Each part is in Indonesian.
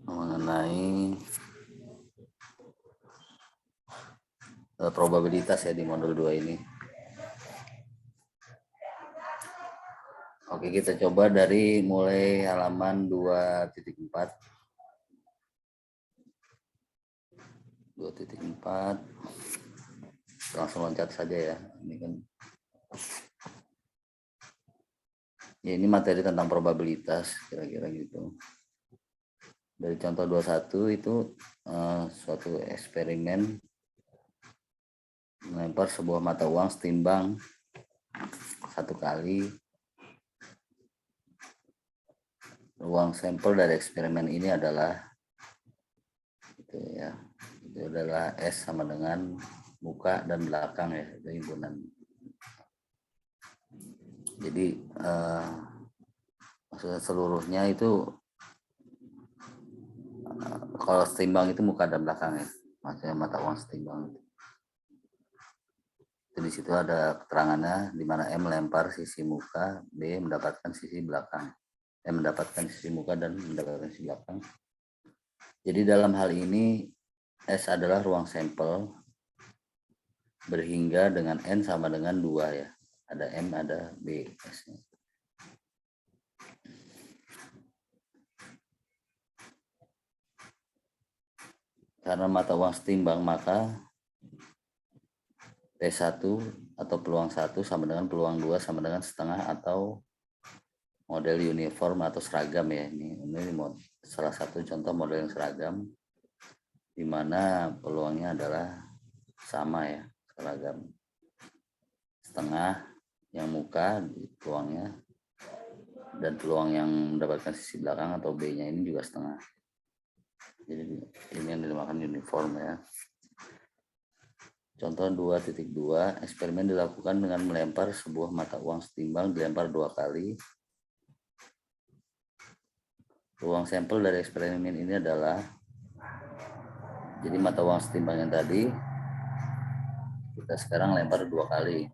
mengenai probabilitas ya di modul 2 ini. Oke, kita coba dari mulai halaman 2.4. 2.4 langsung loncat saja ya. Ini kan ya, ini materi tentang probabilitas kira-kira gitu. Dari contoh 21 itu suatu eksperimen melempar sebuah mata uang setimbang 1 kali. Ruang sampel dari eksperimen ini adalah itu ya, itu adalah S sama dengan muka dan belakang ya, itu himpunan. Jadi maksudnya seluruhnya itu kalau setimbang itu muka dan belakang ya, maksudnya mata uang setimbang itu. Di situ ada keterangannya di mana M melempar sisi muka, B mendapatkan sisi belakang. M mendapatkan sisi muka dan mendapatkan sisi belakang. Jadi dalam hal ini S adalah ruang sampel berhingga dengan N sama dengan 2 ya. Ada M, ada B. S-nya. Karena mata uang setimbang maka P1 atau peluang 1 sama dengan peluang 2 sama dengan setengah atau model uniform atau seragam ya. Ini salah satu contoh model yang seragam di mana peluangnya adalah sama ya, seragam. Setengah yang muka peluangnya dan peluang yang mendapatkan sisi belakang atau B-nya ini juga setengah. Jadi ini yang dinamakan uniform ya. Contoh 2.2, eksperimen dilakukan dengan melempar sebuah mata uang setimbang dilempar 2 kali. Ruang sampel dari eksperimen ini adalah, jadi mata uang setimbang yang tadi kita sekarang lempar 2 kali.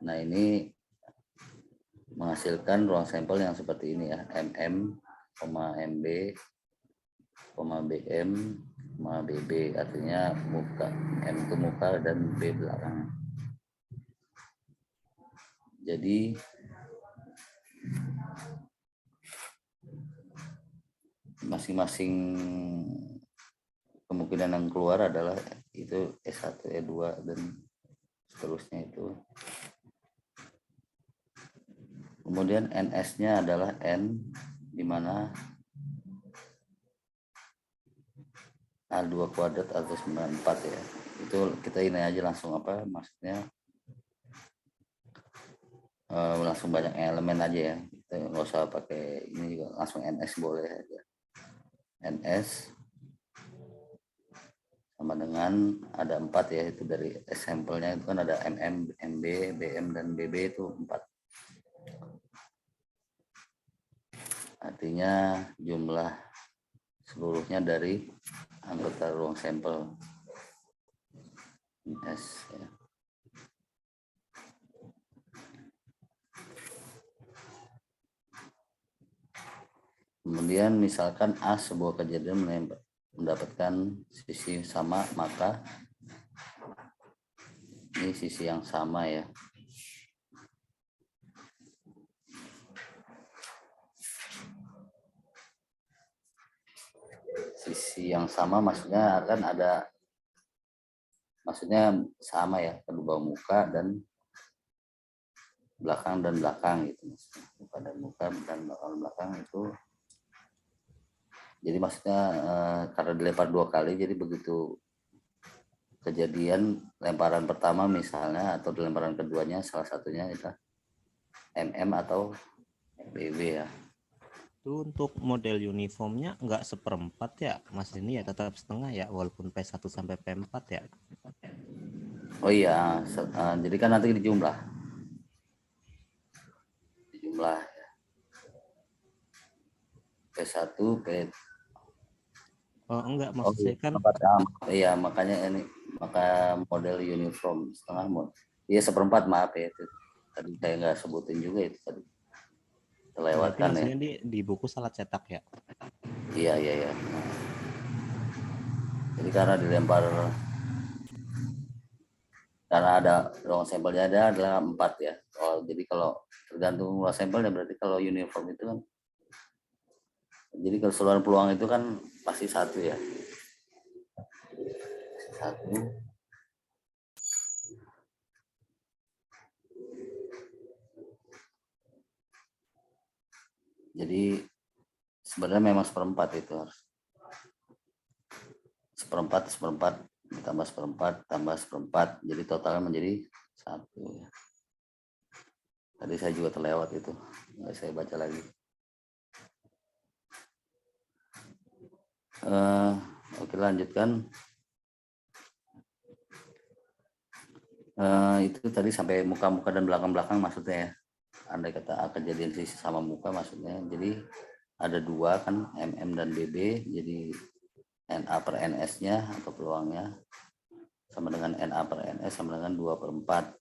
Nah ini menghasilkan ruang sampel yang seperti ini ya, MM, MB, BM, BB, artinya muka, M itu muka dan B belakang. Jadi masing-masing kemungkinan yang keluar adalah itu S1, E2 dan seterusnya itu. Kemudian NS-nya adalah N di mana A2 kuadrat atau 94 ya. Itu kita ini aja langsung apa maksudnya langsung banyak elemen aja ya. Kita nggak usah pakai ini juga, langsung NS boleh aja. NS sama dengan ada 4 ya, itu dari sampelnya itu kan ada MM, MB, BM dan BB itu 4. Artinya jumlah seluruhnya dari anggota ruang sampel S ya. Kemudian misalkan A sebuah kejadian mendapatkan sisi sama, maka ini sisi yang sama ya. Sisi yang sama maksudnya akan ada, maksudnya sama ya, kedua muka dan belakang gitu. Muka dan belakang itu. Jadi maksudnya karena dilempar 2 kali, jadi begitu kejadian lemparan pertama misalnya atau lemparan keduanya salah satunya itu MM atau BB ya. Itu untuk model uniformnya nggak seperempat ya Mas, ini ya tetap setengah ya walaupun P1 sampai P4 ya. Oh iya, jadi kan nanti dijumlah ya. P1 P. Oh enggak, maksud saya kan iya makanya ini maka model uniform setengah iya seperempat, maaf ya, itu tadi saya nggak sebutin juga itu tadi. memudahkan ya. maksudnya di buku salah cetak ya? Iya. Jadi karena ada ruang sampelnya adalah 4 ya. Jadi kalau tergantung ruang sampelnya, berarti kalau uniform itu kan, jadi keseluruhan peluang itu kan pasti 1 ya. 1. Jadi sebenarnya memang 1/4 itu harus. 1/4 ditambah 1/4 tambah 1/4, jadi totalnya menjadi 1 ya. Tadi saya juga terlewat itu, nggak saya baca lagi. Oke, lanjutkan. Itu tadi sampai muka-muka dan belakang-belakang maksudnya ya. Andai kata kejadian sisi sama muka maksudnya. Jadi ada 2 kan, MM dan BB, jadi NA per NS-nya atau peluangnya sama dengan NA per NS sama dengan 2/4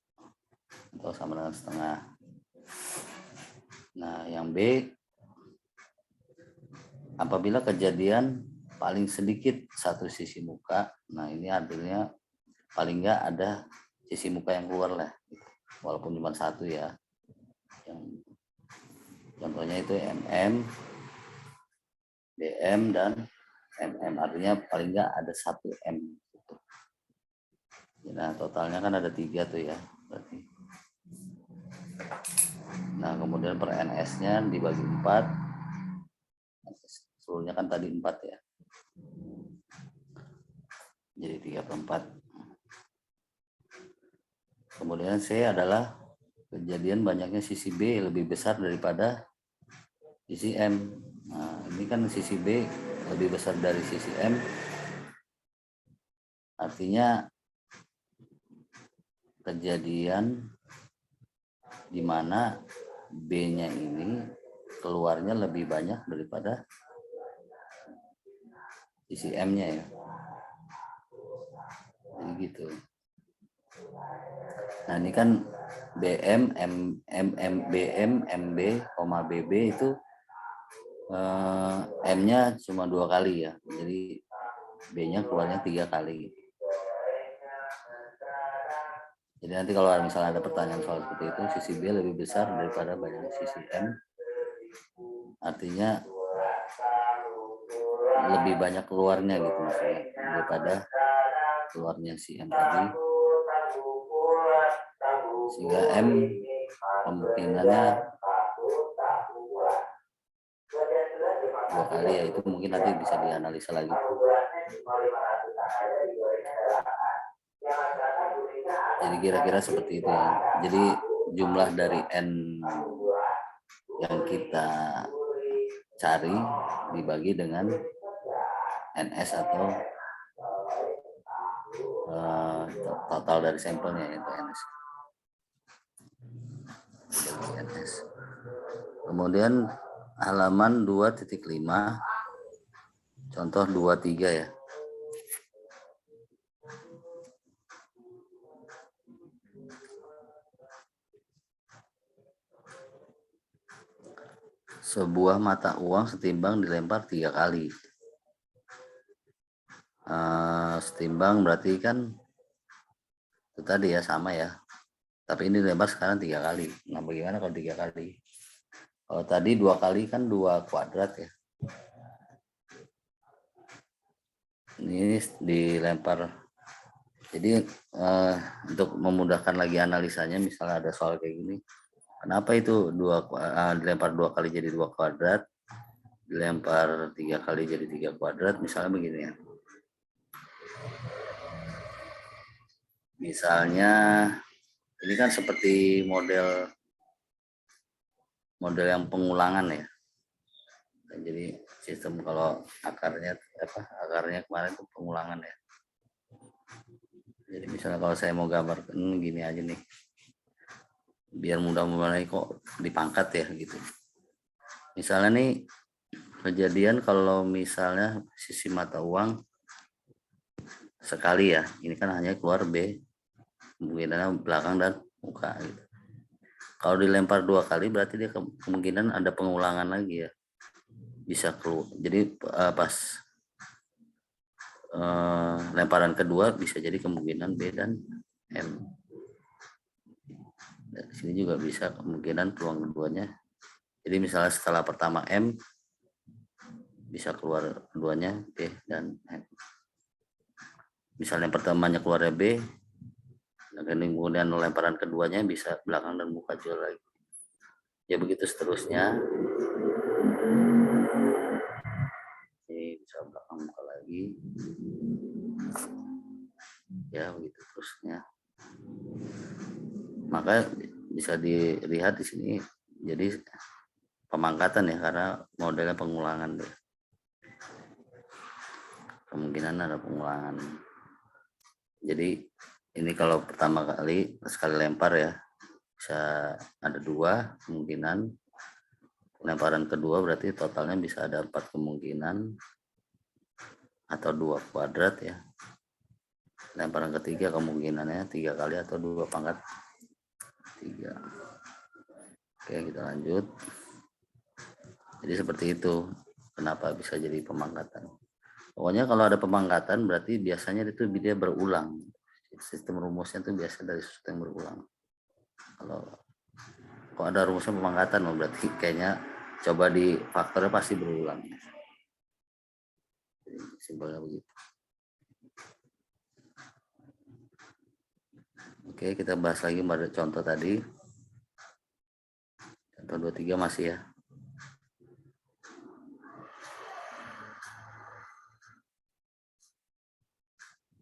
atau sama dengan setengah. Nah, yang B, apabila kejadian paling sedikit 1 sisi muka, nah ini artinya paling nggak ada sisi muka yang keluar lah, walaupun cuma 1 ya. Yang contohnya itu MM, BM, dan MM, artinya paling nggak ada 1 M. Nah, totalnya kan ada 3 tuh ya, berarti. Nah, kemudian per NS-nya dibagi 4, seluruhnya kan tadi 4 ya, jadi 3/4. Kemudian C adalah kejadian banyaknya sisi B lebih besar daripada sisi M. Nah, ini kan sisi B lebih besar dari sisi M, artinya kejadian di mana B-nya ini keluarnya lebih banyak daripada sisi M-nya ya. Jadi gitu. Nah, ini kan BM, BM, MB, BB itu M-nya cuma 2 kali ya. Jadi B-nya keluarnya 3 kali. Jadi nanti kalau misalnya ada pertanyaan soal seperti itu, sisi B lebih besar daripada banyaknya sisi M, artinya lebih banyak keluarnya gitu maksudnya daripada keluarnya si M tadi, sehingga M kemungkinannya 2 kali ya. Itu mungkin nanti bisa dianalisa lagi. Jadi kira-kira seperti itu ya. Jadi jumlah dari N yang kita cari dibagi dengan NS atau total dari sampelnya, yaitu NS. Kemudian halaman 2.5 contoh 23 ya. Sebuah mata uang setimbang dilempar 3 kali. Setimbang berarti kan itu tadi ya, sama ya. Tapi ini dilempar sekarang 3 kali. Nah, bagaimana kalau 3 kali? Kalau tadi 2 kali kan 2 kuadrat ya. Ini dilempar. Jadi untuk memudahkan lagi analisanya, misalnya ada soal kayak gini. Kenapa itu dilempar 2 kali jadi 2 kuadrat, dilempar 3 kali jadi 3 kuadrat, misalnya begini ya. Misalnya ini kan seperti model yang pengulangan ya. Dan jadi sistem kalau akarnya kemarin itu pengulangan ya. Jadi misalnya kalau saya mau gambarkan gini aja nih, biar mudah-mudahan kok dipangkat ya gitu. Misalnya nih kejadian kalau misalnya sisi mata uang sekali ya, ini kan hanya keluar B, kemungkinannya belakang dan muka gitu. Kalau dilempar 2 kali berarti dia kemungkinan ada pengulangan lagi ya. Bisa keluar. Jadi pas lemparan kedua bisa jadi kemungkinan B dan M. Dan di sini juga bisa kemungkinan peluang keduanya. Jadi misalnya setelah pertama M bisa keluar keduanya B dan M. Misalnya pertamanya keluarnya B, kemudian lemparan keduanya bisa belakang dan muka juga lagi. Ya begitu seterusnya. Ini bisa belakang muka lagi. Ya begitu terusnya. Maka bisa dilihat di sini jadi pemangkatan ya, karena modelnya pengulangan deh. Kemungkinan ada pengulangan. Jadi ini kalau pertama kali sekali lempar ya bisa ada 2 kemungkinan. Lemparan kedua berarti totalnya bisa ada 4 kemungkinan atau 2 kuadrat ya. Lemparan ketiga kemungkinannya 3 kali atau 2 pangkat 3. Oke, kita lanjut. Jadi seperti itu kenapa bisa jadi pemangkatan. Pokoknya kalau ada pemangkatan berarti biasanya itu dia berulang. Sistem rumusnya itu biasa dari sesuatu yang berulang. Kalau ada rumusnya pemangkatan berarti kayaknya coba di faktornya pasti berulang. Jadi simpelnya begitu. Oke, kita bahas lagi pada contoh tadi. Contoh 23 masih ya.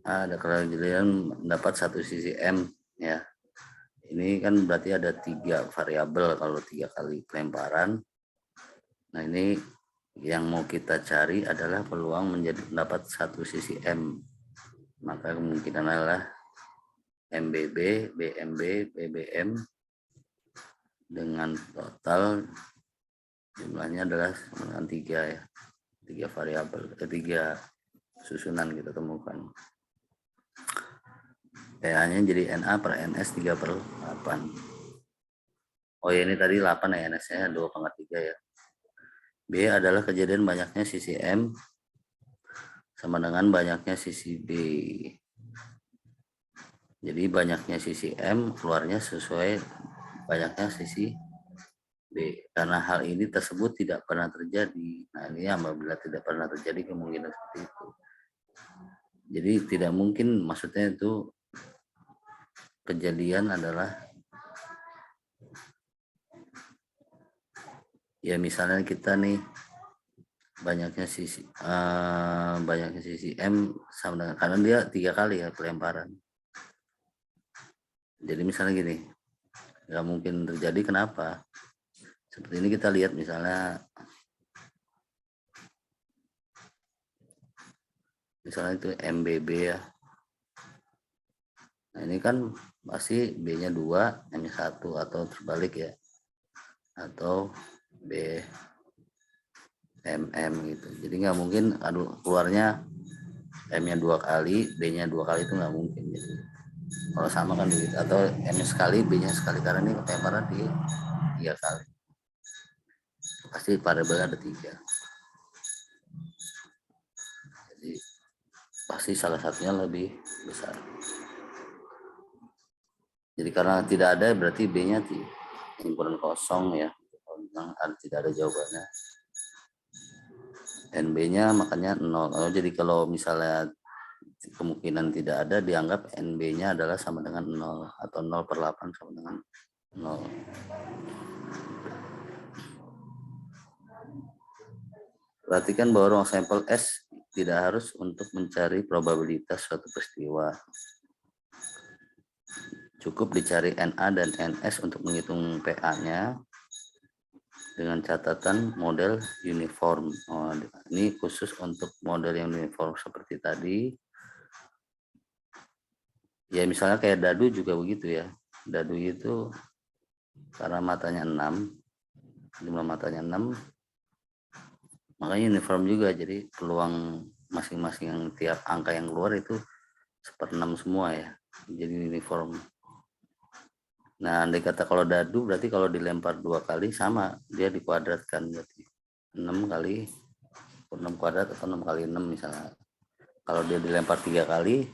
Ada kejadian mendapat satu sisi M ya. Ini kan berarti ada 3 variabel kalau 3 kali pelemparan. Nah ini yang mau kita cari adalah peluang mendapat satu sisi M. Maka kemungkinan adalah MBB, BMB, BBM dengan total jumlahnya adalah dengan 3 ya. 3 variabel, 3 susunan kita temukan. PA-nya jadi NA per NS 3/8. Oh ya ini tadi 8 ya, NS-nya 2/3 ya. B adalah kejadian banyaknya sisi M sama dengan banyaknya sisi B. Jadi banyaknya sisi M keluarnya sesuai banyaknya sisi B. Karena hal ini tersebut tidak pernah terjadi. Nah ini apabila tidak pernah terjadi kemungkinan seperti itu. Jadi tidak mungkin, maksudnya itu kejadian adalah ya misalnya kita nih banyaknya sisi M sama dengan, karena dia 3 kali ya pelemparan. Jadi misalnya gini, nggak mungkin terjadi, kenapa? Seperti ini kita lihat misalnya itu MBB ya. Nah ini kan pasti B-nya 2, M-nya 1 atau terbalik ya. Atau B MM gitu. Jadi nggak mungkin keluarnya M-nya 2 kali, B-nya 2 kali, itu nggak mungkin gitu. Kalau sama kan begitu, atau M-nya sekali, B-nya sekali, karena ini pelemparan di 3 kali. Pasti variabelnya ada 3. Jadi pasti salah satunya lebih besar. Jadi karena tidak ada berarti B-nya himpunan kosong ya. Tidak ada jawabannya. NB-nya makanya 0. Jadi kalau misalnya kemungkinan tidak ada, dianggap NB-nya adalah sama dengan 0 atau 0/8 sama dengan 0. Perhatikan bahwa ruang sampel S tidak harus untuk mencari probabilitas suatu peristiwa. Cukup dicari NA dan NS untuk menghitung PA-nya dengan catatan model uniform. Oh, ini khusus untuk model yang uniform seperti tadi. Ya misalnya kayak dadu juga begitu ya. Dadu itu karena matanya 6, jumlah matanya 6, makanya uniform juga. Jadi peluang masing-masing yang tiap angka yang keluar itu 1/6 semua ya. Jadi uniform. Nah, andai kata kalau dadu berarti kalau dilempar 2 kali sama, dia dikuadratkan berarti 6 kali 6 kuadrat atau 6 kali 6 misalnya. Kalau dia dilempar 3 kali,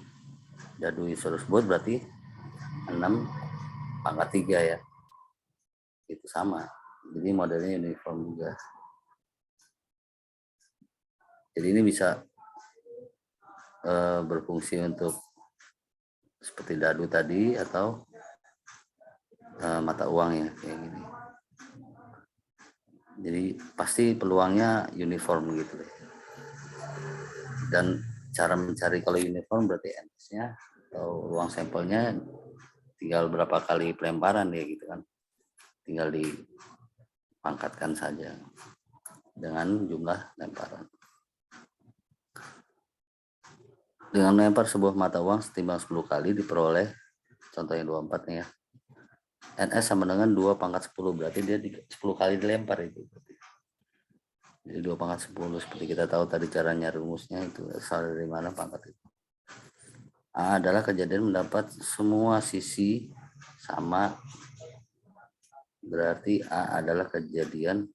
dadu tersebut berarti 6 pangkat 3 ya. Itu sama. Jadi modelnya uniform juga. Jadi ini bisa berfungsi untuk seperti dadu tadi atau mata uang ya kayak gini. Jadi pasti peluangnya uniform gitu deh. Dan cara mencari kalau uniform berarti NS-nya atau ruang sampelnya tinggal berapa kali pelemparan ya gitu kan. Tinggal dipangkatkan saja dengan jumlah lemparan. Dengan melempar sebuah mata uang setimbang 10 kali diperoleh, contohnya 24 nih ya. NS sama dengan 2 pangkat 10, berarti dia 10 kali dilempar itu. Jadi 2 pangkat 10, seperti kita tahu tadi caranya rumusnya itu asal dari mana pangkat itu. A adalah kejadian mendapat semua sisi sama, berarti A adalah kejadian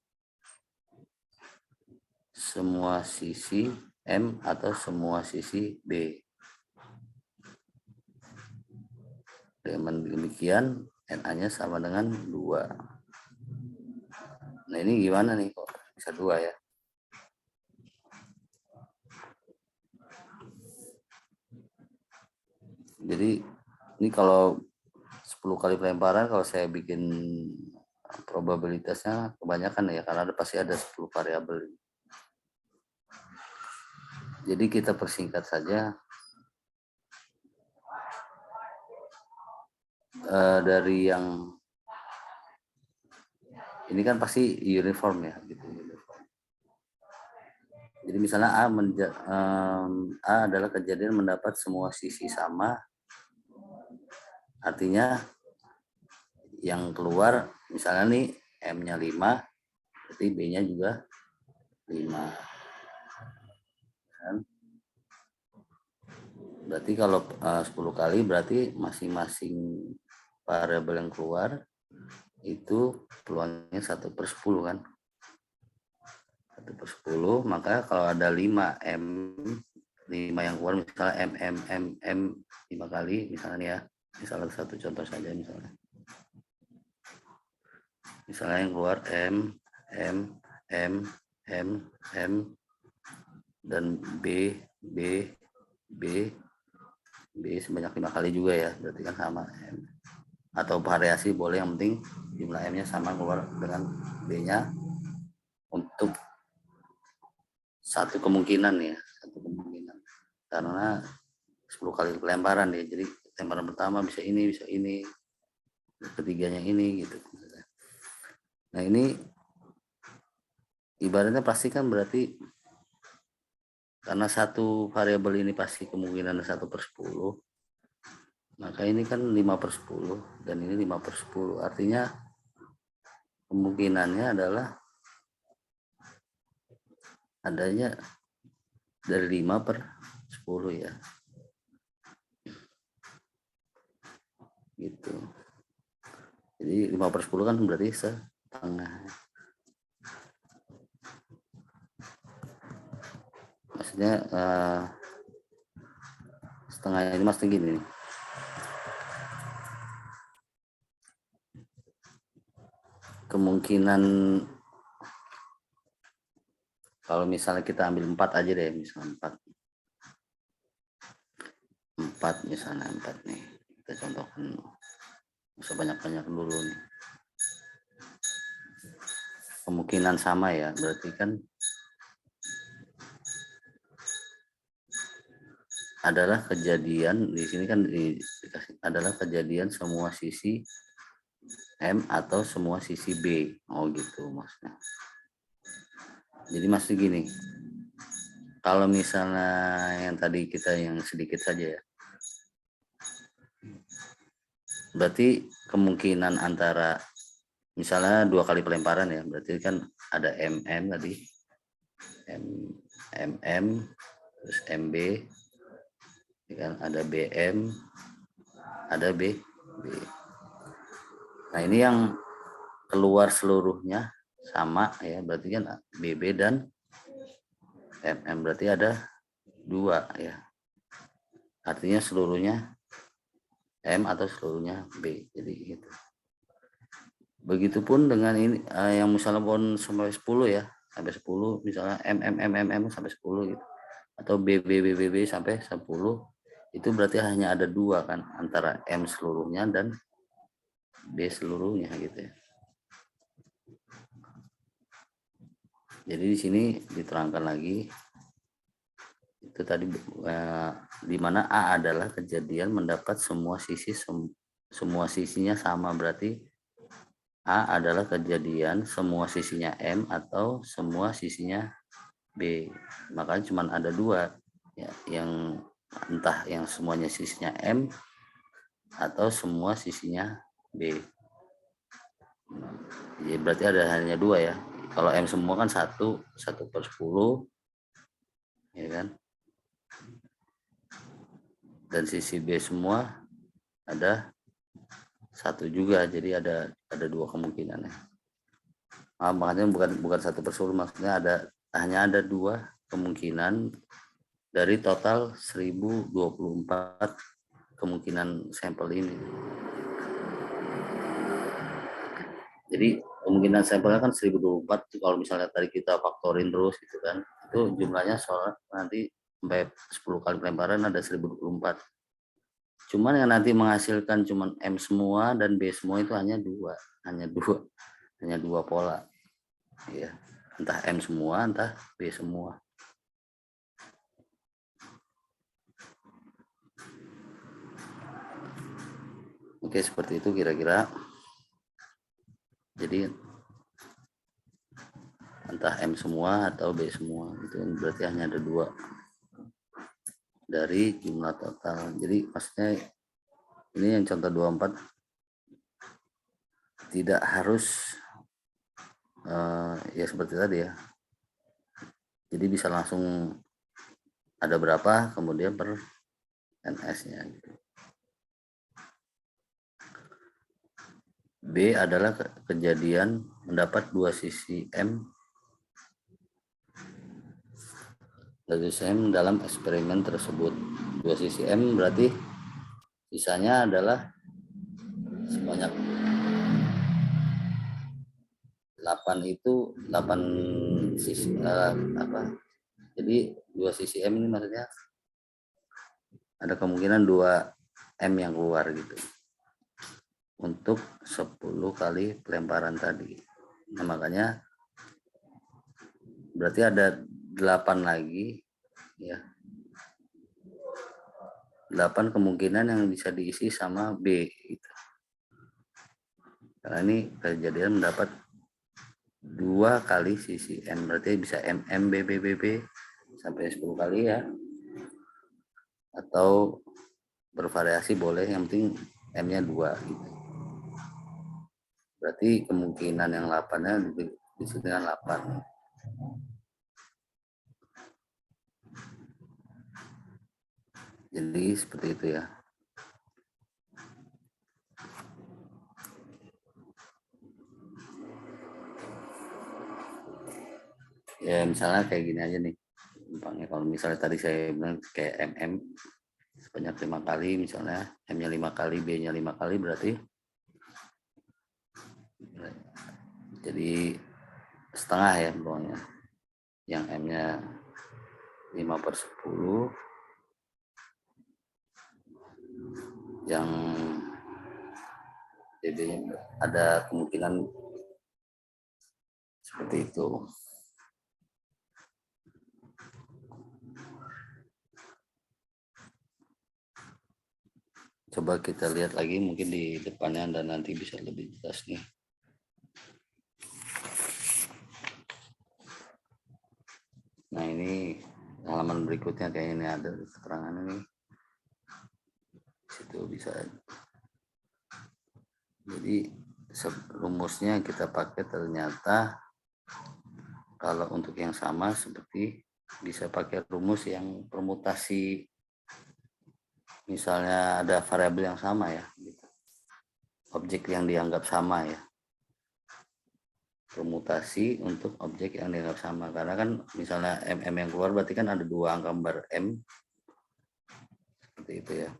semua sisi M atau semua sisi B. Dengan demikian NA-nya sama dengan 2. Nah ini gimana nih kok bisa 2 ya? Jadi ini kalau 10 kali pelemparan, kalau saya bikin probabilitasnya kebanyakan ya, karena pasti ada 10 variabel. Jadi kita persingkat saja. Dari yang ini kan pasti uniform ya gitu. Jadi misalnya A adalah kejadian mendapat semua sisi sama, artinya yang keluar misalnya nih M-nya 5, berarti B-nya juga 5. Kan? Berarti kalau 10 kali berarti masing-masing variabel yang keluar itu peluangnya 1/10 kan. 1/10, maka kalau ada 5 M, 5 yang keluar misalnya M 5 kali misalnya nih ya. Misalnya satu contoh saja misalnya. Misalnya yang keluar M dan B sebanyak 5 kali juga ya, berarti kan sama M. Atau variasi boleh, yang penting jumlah M-nya sama keluar dengan B-nya untuk satu kemungkinan ya, karena 10 kali pelemparan ya, jadi lemparan pertama bisa ini, ketiganya ini gitu. Nah ini ibaratnya pasti kan berarti karena satu variabel ini pasti kemungkinan 1/10, maka ini kan 5/10 dan ini 5/10, artinya kemungkinannya adalah adanya dari 5/10 ya gitu. Jadi 5/10 kan berarti setengah. Maksudnya setengah ini mas gini nih. Kemungkinan kalau misalnya kita ambil 4 aja deh, misalnya 4 misalnya 4 nih. Kita contohkan, usah banyak-banyak dulu nih. Kemungkinan sama ya, berarti kan adalah kejadian di sini kan dikasih adalah kejadian semua sisi M atau semua sisi B. Oh gitu maksudnya. Jadi masih gini. Kalau misalnya yang tadi kita yang sedikit saja ya. Berarti kemungkinan antara misalnya 2 kali pelemparan ya, berarti kan ada MM tadi. Terus MB, kan ada BM, ada B. Nah ini yang keluar seluruhnya sama ya, berarti kan BB dan MM, berarti ada 2 ya. Artinya seluruhnya M atau seluruhnya B. Jadi gitu. Begitupun dengan ini yang misalnya pun sampai 10 ya, sampai 10 misalnya MM sampai 10 gitu. Atau BB sampai 10, itu berarti hanya ada 2 kan, antara M seluruhnya dan B seluruhnya gitu ya. Jadi di sini diterangkan lagi itu tadi di mana A adalah kejadian mendapat semua semua sisinya sama, berarti A adalah kejadian semua sisinya M atau semua sisinya B. Makanya cuma ada 2 ya, yang entah yang semuanya sisinya M atau semua sisinya B. Jadi berarti ada hanya 2 ya. Kalau M semua kan 1/10 ya kan. Dan sisi B semua ada 1 juga, jadi ada 2 kemungkinan ya. Makanya bukan 1/10, maksudnya hanya ada 2 kemungkinan dari total 1024 kemungkinan sampel ini. Jadi kemungkinan sampelnya kan 1024, kalau misalnya tadi kita faktorin terus gitu kan, itu jumlahnya soal nanti sampai 10 kali pelemparan ada 1024. Cuman yang nanti menghasilkan cuman M semua dan B semua itu hanya dua pola ya, entah M semua entah B semua. Oke, seperti itu kira-kira. Jadi entah M semua atau B semua, itu berarti hanya ada 2 dari jumlah total. Jadi maksudnya ini yang contoh 24 tidak harus ya seperti tadi ya. Jadi bisa langsung ada berapa kemudian per NS-nya gitu. B adalah kejadian mendapat 2 sisi M dari M dalam eksperimen tersebut. 2 sisi M berarti sisanya adalah sebanyak 8 itu 8 sisi jadi 2 sisi M ini maksudnya ada kemungkinan 2 M yang keluar gitu untuk 10 kali pelemparan tadi. Nah, makanya berarti ada 8 lagi ya. 8 kemungkinan yang bisa diisi sama B gitu. Karena ini kejadian mendapat 2 kali sisi M, berarti bisa MM BB sampai 10 kali ya. Atau bervariasi boleh, yang penting M-nya 2 gitu. Berarti kemungkinan yang 8-nya diisi dengan 8. Jadi seperti itu ya. Ya misalnya kayak gini aja nih. Kalau misalnya tadi saya bilang kayak MM sebanyak 5 kali, misalnya M-nya 5 kali, B-nya 5 kali, berarti jadi setengah ya pokoknya. Yang M-nya 5/10, yang BB-nya ada kemungkinan seperti itu. Coba kita lihat lagi mungkin di depannya dan nanti bisa lebih jelas nih. Nah ini halaman berikutnya kayaknya ini ada keterangan ini. Situ bisa. Jadi rumusnya kita pakai ternyata kalau untuk yang sama seperti bisa pakai rumus yang permutasi, misalnya ada variabel yang sama ya gitu. objek yang dianggap sama ya. Permutasi untuk objek yang dianggap sama, karena kan misalnya mm yang keluar berarti kan ada 2 angka lembar m, seperti itu ya.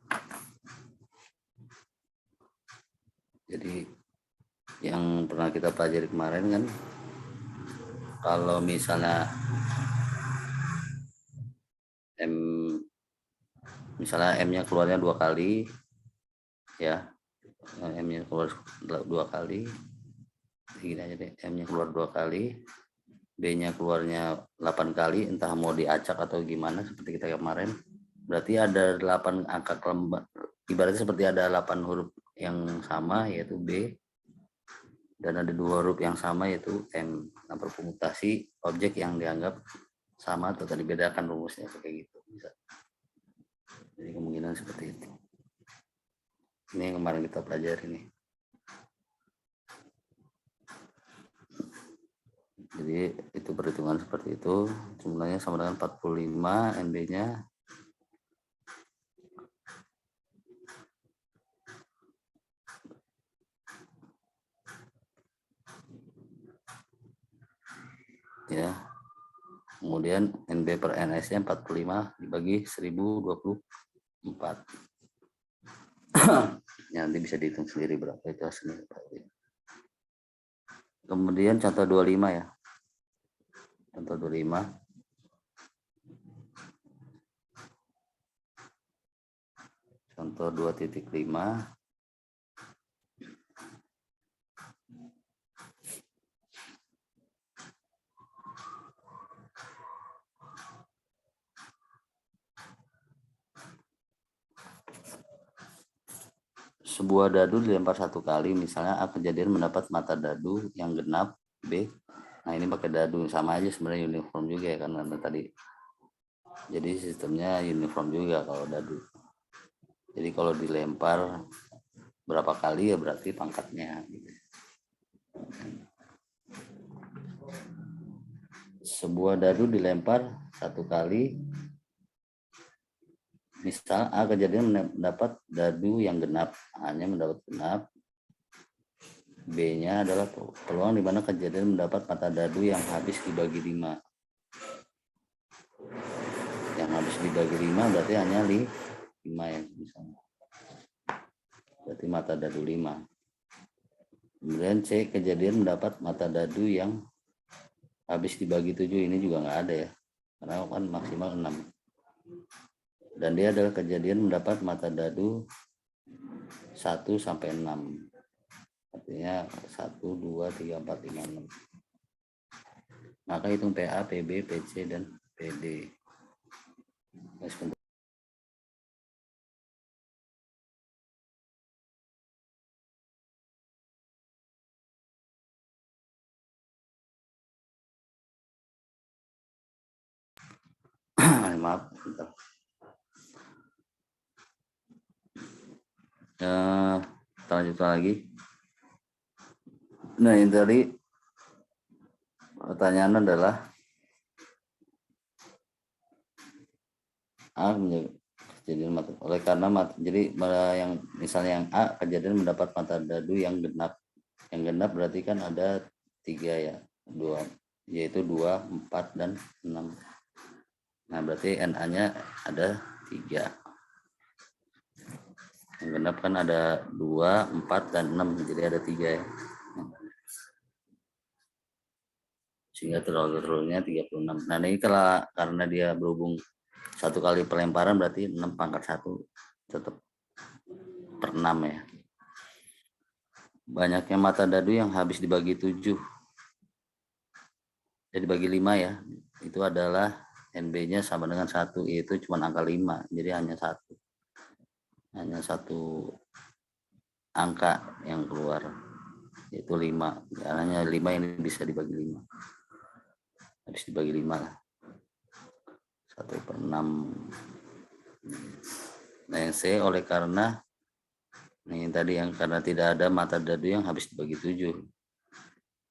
Jadi yang pernah kita pelajari kemarin kan, kalau misalnya misalnya m-nya keluarnya 2 kali ya, m-nya keluar 2 kali, gini aja deh, m-nya keluar 2 kali, b-nya keluarnya 8 kali, entah mau diacak atau gimana seperti kita kemarin, berarti ada 8 angka lembar, ibaratnya seperti ada 8 huruf yang sama yaitu b, dan ada 2 huruf yang sama yaitu m. Nah, permutasi objek yang dianggap sama atau tadi bedakan rumusnya kayak gitu bisa. Jadi kemungkinan seperti itu. Ini yang kemarin kita pelajari nih. Jadi itu perhitungan seperti itu, jumlahnya sama dengan 45, NB-nya ya. Kemudian NB per NS-nya 45 dibagi 1024. Ya, nanti bisa dihitung sendiri berapa itu hasilnya. Kemudian contoh 25 ya. Contoh 25. Contoh 2.5. Sebuah dadu dilempar 1 kali, misalnya A kejadian mendapat mata dadu yang genap, B. Nah, ini pakai dadu sama aja sebenarnya, uniform juga ya kan tadi. Jadi sistemnya uniform juga kalau dadu. Jadi kalau dilempar berapa kali ya berarti pangkatnya. Sebuah dadu dilempar 1 kali, misal A kejadian mendapat dadu yang genap, A-nya mendapat genap, B-nya adalah peluang di mana kejadian mendapat mata dadu yang habis dibagi 5. Yang habis dibagi 5 berarti hanya 5 ya misalnya. Berarti mata dadu 5. Kemudian C kejadian mendapat mata dadu yang habis dibagi 7, ini juga nggak ada ya. Karena kan maksimal 6. Dan dia adalah kejadian mendapat mata dadu 1 sampai 6. Artinya 1, 2, 3, 4, 5, 6. Maka hitung PA, PB, PC, dan PD. Maaf, bentar. Kita lanjutkan lagi. Nah, ini tadi pertanyaan adalah A kejadian mata, oleh karena jadi yang misalnya yang A kejadian mendapat mata dadu yang genap. Yang genap berarti kan ada 3 ya, 2, yaitu 2, 4, dan 6. Nah, berarti NA-nya ada 3. Yang genap kan ada 2, 4, dan 6, jadi ada 3 ya. Sehingga totalnya 36. Nah, ini karena dia berhubung 1 kali pelemparan berarti 6 pangkat 1 tetap per 6 ya. Banyaknya mata dadu yang habis dibagi 7. Jadi bagi 5 ya. Itu adalah NB-nya sama dengan 1, yaitu cuma angka 5. Jadi hanya 1. Hanya 1 angka yang keluar, yaitu 5. Ya, hanya 5 ini bisa dibagi 5. Habis dibagi 5 lah. 1 per 6. Nah, yang C oleh karena ini tadi yang karena tidak ada mata dadu yang habis dibagi 7.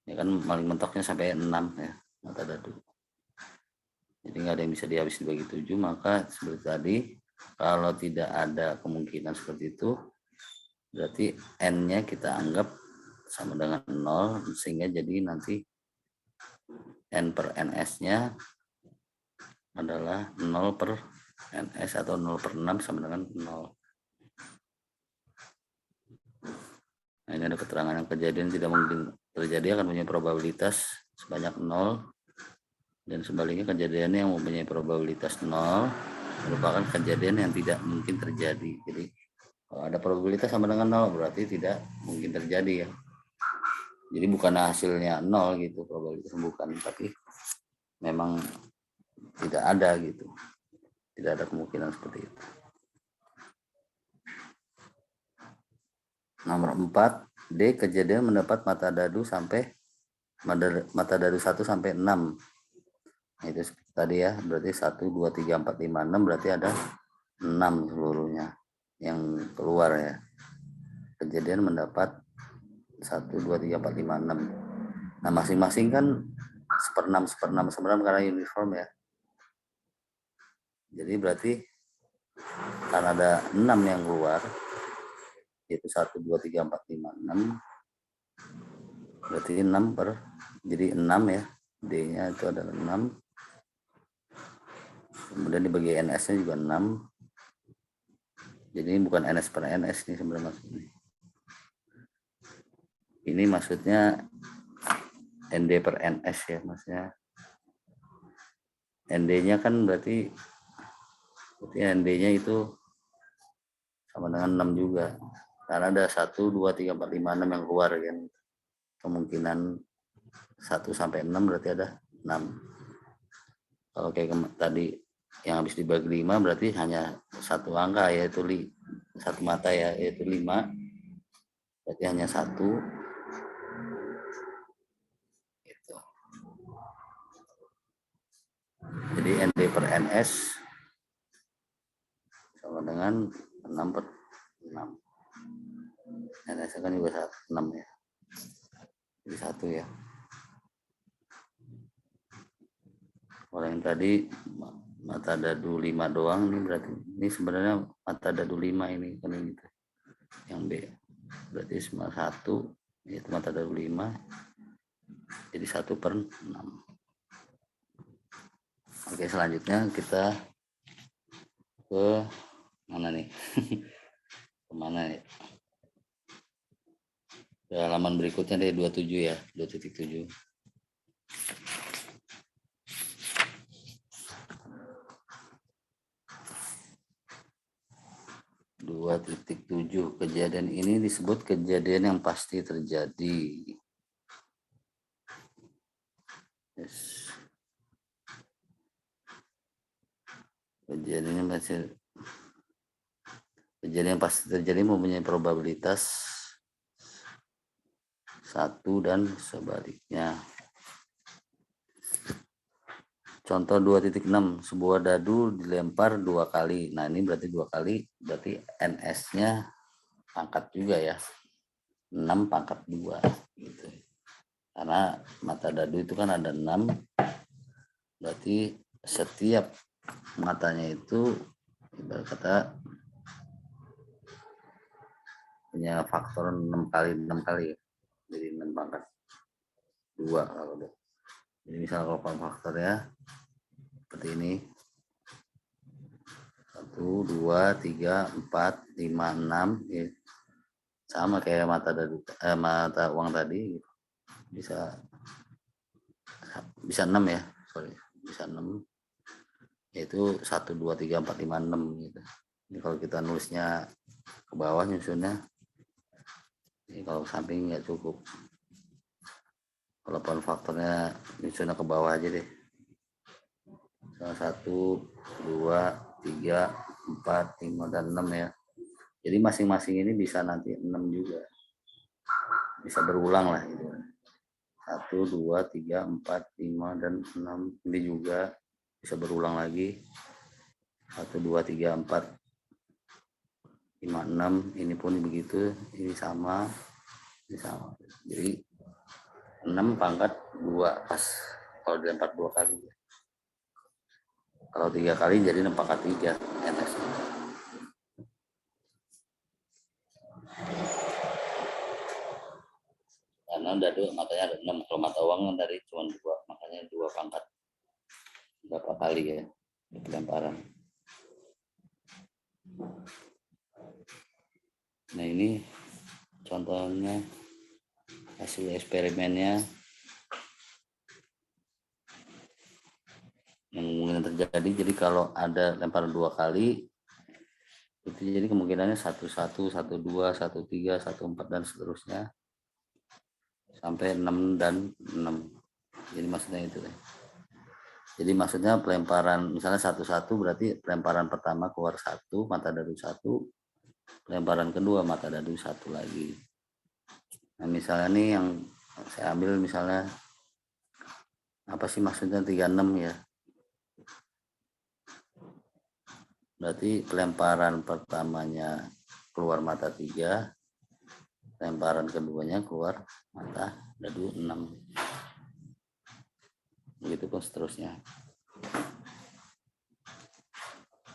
Ya kan paling mentoknya sampai 6 ya mata dadu. Jadi nggak ada yang bisa dihabis dibagi 7, maka seperti tadi kalau tidak ada kemungkinan seperti itu, Berarti N-nya kita anggap sama dengan 0, sehingga jadi nanti N per NS-nya adalah 0 per NS atau 0 per 6 sama dengan 0. Nah, ini ada keterangan yang kejadian tidak mungkin terjadi akan punya probabilitas sebanyak 0, dan sebaliknya kejadian yang mempunyai probabilitas 0 merupakan kejadian yang tidak mungkin terjadi. Jadi kalau ada probabilitas sama dengan 0 berarti tidak mungkin terjadi ya. Jadi bukan hasilnya 0 gitu, probabilitas bukan, tapi memang tidak ada gitu. Tidak ada kemungkinan seperti itu. Nomor 4, D, kejadian mendapat mata dadu sampai mata dadu 1 sampai 6. Nah, itu tadi ya, berarti 1 2 3 4 5 6, berarti ada 6 seluruhnya yang keluar ya. Kejadian mendapat 1 2 3 4 5 6. Nah, masing-masing kan 1/6 1/6 1/6 karena uniform ya. Jadi berarti karena ada 6 yang keluar, yaitu 1 2 3 4 5 6, berarti 6 per, jadi 6 ya, D-nya itu adalah 6, kemudian dibagi NS-nya juga 6, jadi ini bukan NS per NS nih sebenarnya maksudnya. Ini maksudnya ND per NS ya, maksudnya ND-nya kan berarti ND-nya itu sama dengan 6 juga, karena ada 1 2 3 4 5 6 yang keluar kan. Kemungkinan 1 sampai 6 berarti ada 6. Kalau kayak tadi yang habis dibagi 5 berarti hanya satu angka, yaitu satu mata ya, yaitu 5. Berarti hanya 1. Gitu. Jadi ND per NS sama dengan 6 per 6. NS kan juga 6 ya. Jadi 1 ya. Kalau yang tadi mata dadu 5 doang, ini berarti ini sebenarnya mata dadu 5 ini kan gitu. Yang B berarti cuma 1, yaitu mata dadu 5, jadi 1 per 6. Oke, selanjutnya kita ke mana nih? Kemana nih? Ke halaman berikutnya deh, 27 ya, 2.7. 2.7, kejadian ini disebut kejadian yang pasti terjadi. Yes. Kejadian yang pasti terjadi mempunyai probabilitas 1 dan sebaliknya. Contoh 2.6, sebuah dadu dilempar 2 kali. Nah, ini berarti 2 kali, berarti NS-nya pangkat juga ya. 6 pangkat 2 gitu. Karena mata dadu itu kan ada 6. Berarti setiap matanya itu ibarat kata punya faktor 6 kali. Jadi 6 pangkat 2 kalau udah. Jadi misalnya kalau faktornya seperti ini, 1 2 3 4 5 6 ya. Sama kayak mata uang tadi, bisa 6 ya, bisa 6, yaitu 1 2 3 4 5 6 gitu. Ini kalau kita nulisnya ke bawah nyusunnya, ini kalau samping nggak cukup. Kalau faktornya nyusunnya ke bawah aja deh. 1 2 3 4 5 dan 6 ya. Jadi masing-masing ini bisa nanti 6 juga. Bisa berulang lah gitu. 1 2 3 4 5 dan 6. Ini juga bisa berulang lagi. 1 2 3 4 5 6. Ini pun begitu. Ini sama. Ini sama. Jadi 6 pangkat 2 pas kalau dilempar 2 kali. Kalau 3 kali jadi 6 pangkat 3 NS. karena dadu matanya ada 6, kalau mata uang kan dari cuma 2, makanya 2 pangkat berapa kali ya pelemparan. Nah ini contohnya hasil eksperimennya yang mungkin terjadi. Jadi kalau ada lemparan 2 kali itu jadi kemungkinannya 11, 12, 13, 14 dan seterusnya sampai 6 dan 6. Jadi maksudnya itu deh. Jadi maksudnya pelemparan misalnya 11 berarti pelemparan pertama keluar 1 mata dadu 1, pelemparan kedua mata dadu 1 lagi. Nah misalnya nih yang saya ambil misalnya apa sih maksudnya 36 ya. Berarti pelemparan pertamanya keluar mata 3, pelemparan keduanya keluar mata dadu 6. Begitu pun seterusnya.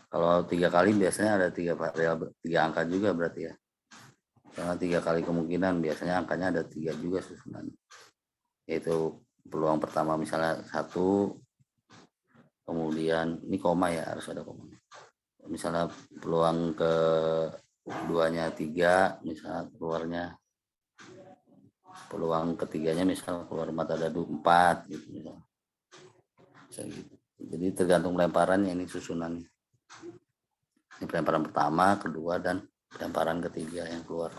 Kalau 3 kali biasanya ada 3 variabel, 3 angka juga berarti ya. Karena 3 kali kemungkinan biasanya angkanya ada 3 juga susunan. Yaitu peluang pertama misalnya 1, kemudian ini koma ya, harus ada koma. Misalnya peluang keduanya 3, misalnya keluarnya peluang ketiganya misalnya keluar mata dadu 4 gitu misalnya. Gitu. Jadi tergantung pelemparannya ini susunannya. Ini pelemparan pertama, kedua, dan pelemparan ketiga yang keluar.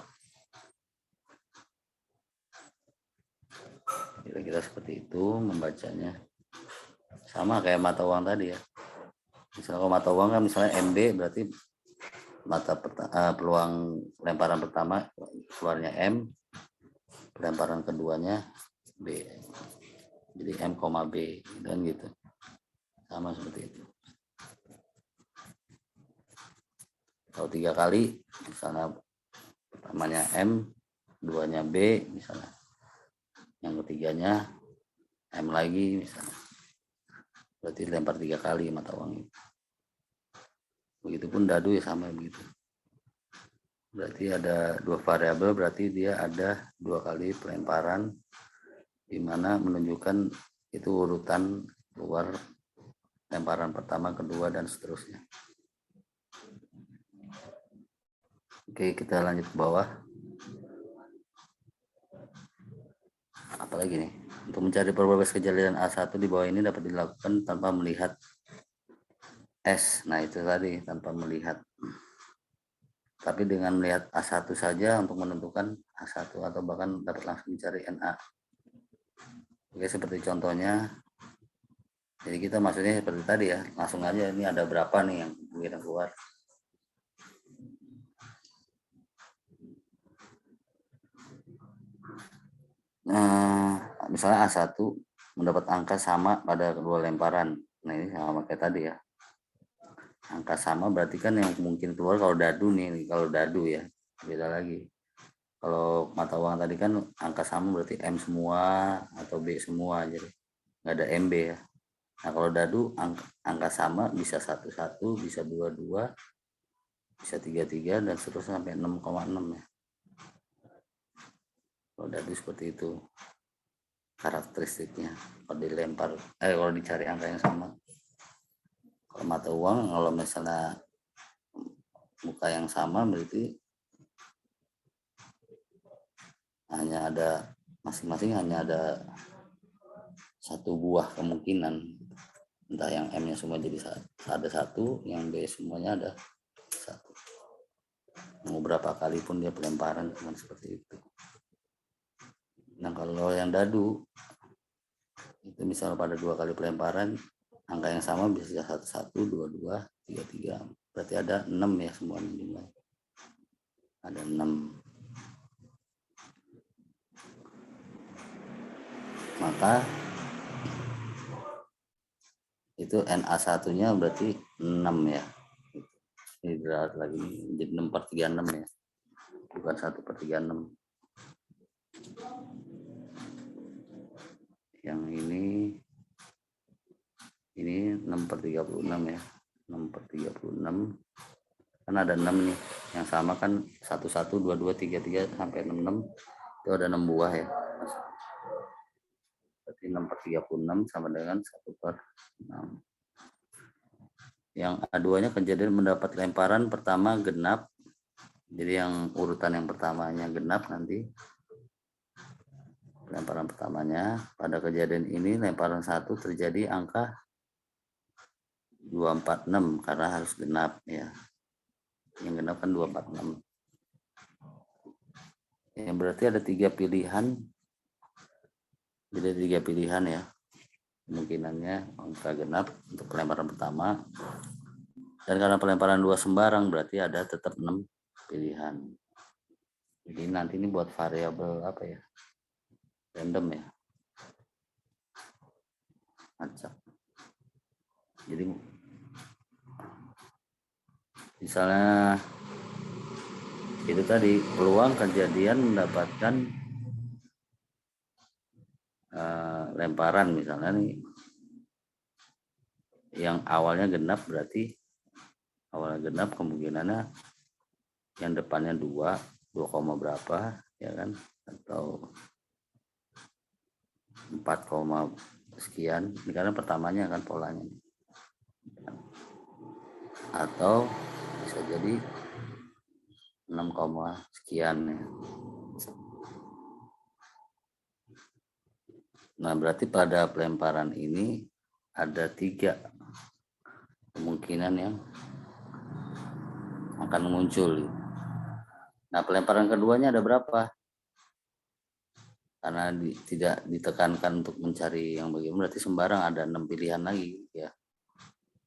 Kira-kira seperti itu membacanya. Sama kayak mata uang tadi ya. Misalnya kalau mata uang kan misalnya MB berarti peluang pelemparan pertama keluarnya M, pelemparan keduanya B. Jadi M, B dan gitu. Sama seperti itu. Kalau 3 kali misalnya pertamanya M, keduanya B misalnya. Yang ketiganya M lagi misalnya. Berarti lempar 3 kali mata uang itu. Begitupun dadu ya sama begitu. Berarti ada 2 variabel, berarti dia ada 2 kali pelemparan di mana menunjukkan itu urutan keluar lemparan pertama, kedua, dan seterusnya. Oke, kita lanjut ke bawah. Apalagi nih? Untuk mencari probabilitas kejadian A1 di bawah ini dapat dilakukan tanpa melihat S. Nah, itu tadi tanpa melihat. Tapi dengan melihat A1 saja untuk menentukan A1 atau bahkan dapat langsung mencari NA. Oke, seperti contohnya. Jadi kita maksudnya seperti tadi ya, langsung aja ini ada berapa nih yang kemungkinan keluar. Misalnya A1 mendapat angka sama pada kedua lemparan. Nah ini sama kayak tadi ya. Angka sama berarti kan yang mungkin keluar kalau dadu nih, kalau dadu ya beda lagi. Kalau mata uang tadi kan angka sama berarti M semua atau B semua, jadi nggak ada MB ya. Nah kalau dadu angka sama bisa 11, bisa 22, bisa 33 dan seterusnya sampai 6,6 ya. Kalau dadu seperti itu karakteristiknya. Kalau dilempar, kalau dicari angka yang sama. Kalau mata uang, kalau misalnya muka yang sama berarti hanya ada masing-masing hanya ada 1 buah kemungkinan. Entah yang M-nya semua jadi ada 1, yang B semuanya ada 1. Mau berapa kali pun dia pelemparan cuma seperti itu. Nah kalau yang dadu itu misal pada 2 kali pelemparan angka yang sama bisa 11, 22, 33. Berarti ada 6 ya semuanya jumlah. Ada 6. Maka itu NA1-nya berarti 6 ya. Ini berat lagi jadi 6/36 ya. Bukan 1/36. Yang ini 6/36 ya. 6/36. Kan ada 6 nih. Yang sama kan 11, 22, 33 sampai 66. Itu ada 6 buah ya. 6/36 sama dengan 1/6. Yang A2-nya kejadian mendapat lemparan pertama genap. Jadi yang urutan yang pertamanya genap nanti. Lemparan pertamanya. Pada kejadian ini lemparan 1 terjadi angka 246 karena harus genap ya. Yang genap kan 246. Yang berarti ada 3 pilihan. Jadi 3 pilihan ya. Kemungkinannya angka genap untuk pelemparan pertama. Dan karena pelemparan 2 sembarang berarti ada tetap 6 pilihan. Jadi nanti ini buat variabel apa ya? Random ya. Acak. Jadi misalnya itu tadi peluang kejadian mendapatkan lemparan misalnya nih yang awalnya genap berarti awalnya genap kemungkinannya yang depannya 2 berapa ya kan, atau 4, sekian ini karena pertamanya kan polanya, atau bisa jadi 6, sekian ya. Nah berarti pada pelemparan ini ada 3 kemungkinan yang akan muncul. Nah pelemparan keduanya ada berapa? Karena tidak ditekankan untuk mencari yang bagaimana, berarti sembarang ada 6 pilihan lagi ya.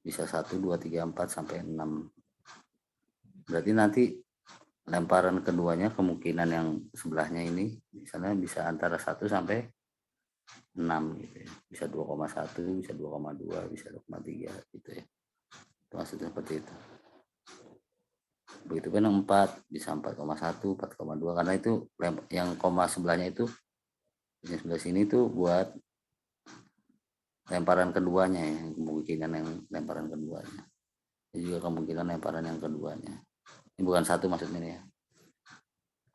Bisa 1, 2, 3, 4 sampai 6. Berarti nanti lemparan keduanya kemungkinan yang sebelahnya ini misalnya bisa antara 1 sampai 6 gitu ya. Bisa 2,1, bisa 2,2, bisa 2,3 gitu ya. Itu maksudnya seperti itu. Begitu kan 4 bisa 4,1, 4,2 karena itu yang koma sebelahnya itu yang sebelah sini tuh buat lemparan keduanya ya, kemungkinan yang lemparan keduanya. Ini juga kemungkinan lemparan yang keduanya. Ini bukan 1 maksudnya ya.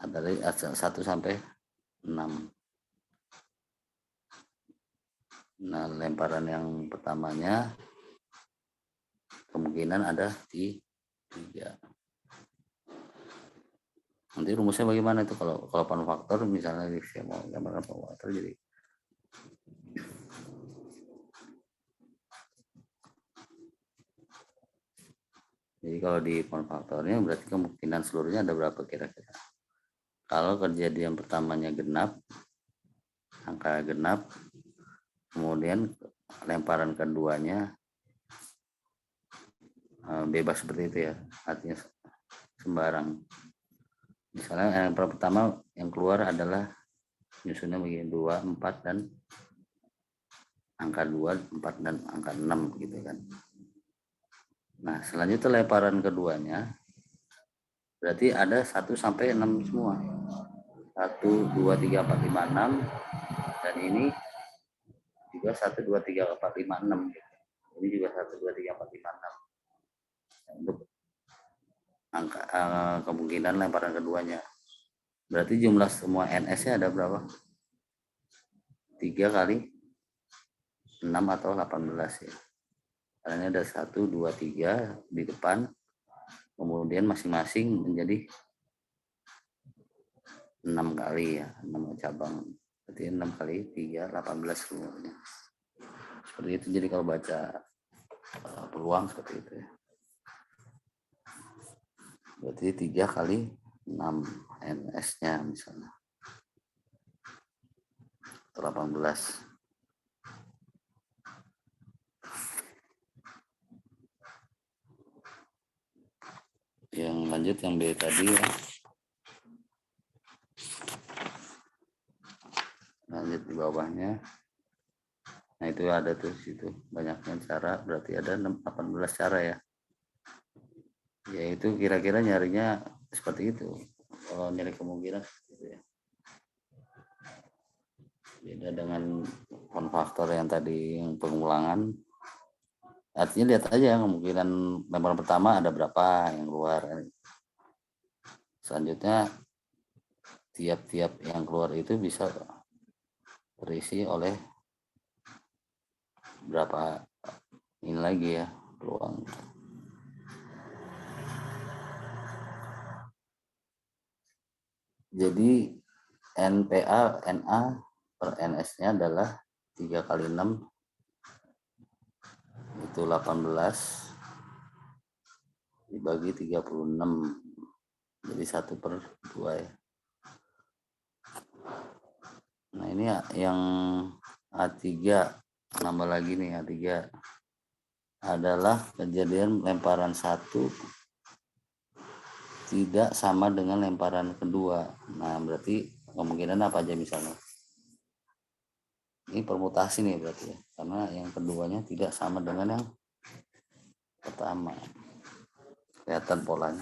Dari 1 sampai 6. Nah, lemparan yang pertamanya kemungkinan ada di 3. Nanti rumusnya bagaimana itu kalau pan faktor misalnya saya mau gambarkan pan faktor jadi kalau di pan faktornya berarti kemungkinan seluruhnya ada berapa kira-kira? Kalau kejadian pertamanya genap, angka genap, kemudian lemparan keduanya bebas seperti itu ya, artinya sembarang. Misalnya yang pertama yang keluar adalah nyusunnya begini 2, 4 dan angka 2, 4 dan angka 6 gitu kan. Nah selanjutnya lemparan keduanya berarti ada 1 sampai 6 semua. 1, 2, 3, 4, 5, 6 dan ini juga 1, 2, 3, 4, 5, 6 gitu. Ini juga 1, 2, 3, 4, 5, 6 untuk angka kemungkinan lemparan keduanya. Berarti jumlah semua NS-nya ada berapa? 3 kali 6 atau 18 ya. Karena ada 1, 2, 3 di depan. Kemudian masing-masing menjadi 6 kali ya. 6 cabang. Berarti 6 kali 3, 18 semuanya. Seperti itu. Jadi kalau baca peluang seperti itu ya. Berarti 3 kali 6 NS-nya misalnya. 18. Yang lanjut yang B tadi ya. Lanjut di bawahnya. Nah itu ada tuh situ banyaknya cara, berarti ada 18 cara ya. Yaitu kira-kira nyarinya seperti itu. Kalau nyari kemungkinan gitu ya. Beda dengan faktor yang tadi yang pengulangan. Artinya lihat aja kemungkinan lemparan pertama ada berapa yang keluar. Selanjutnya tiap-tiap yang keluar itu bisa terisi oleh berapa ini lagi ya peluang. Jadi NPA NA per NS-nya adalah 3 kali 6 itu 18 dibagi 36 jadi 1/2 ya. Nah ini yang A3 nambah lagi nih, A3 adalah kejadian lemparan 1 tidak sama dengan lemparan kedua. Nah berarti kemungkinan apa aja misalnya? Ini permutasi nih berarti ya, karena yang keduanya tidak sama dengan yang pertama. Kelihatan polanya.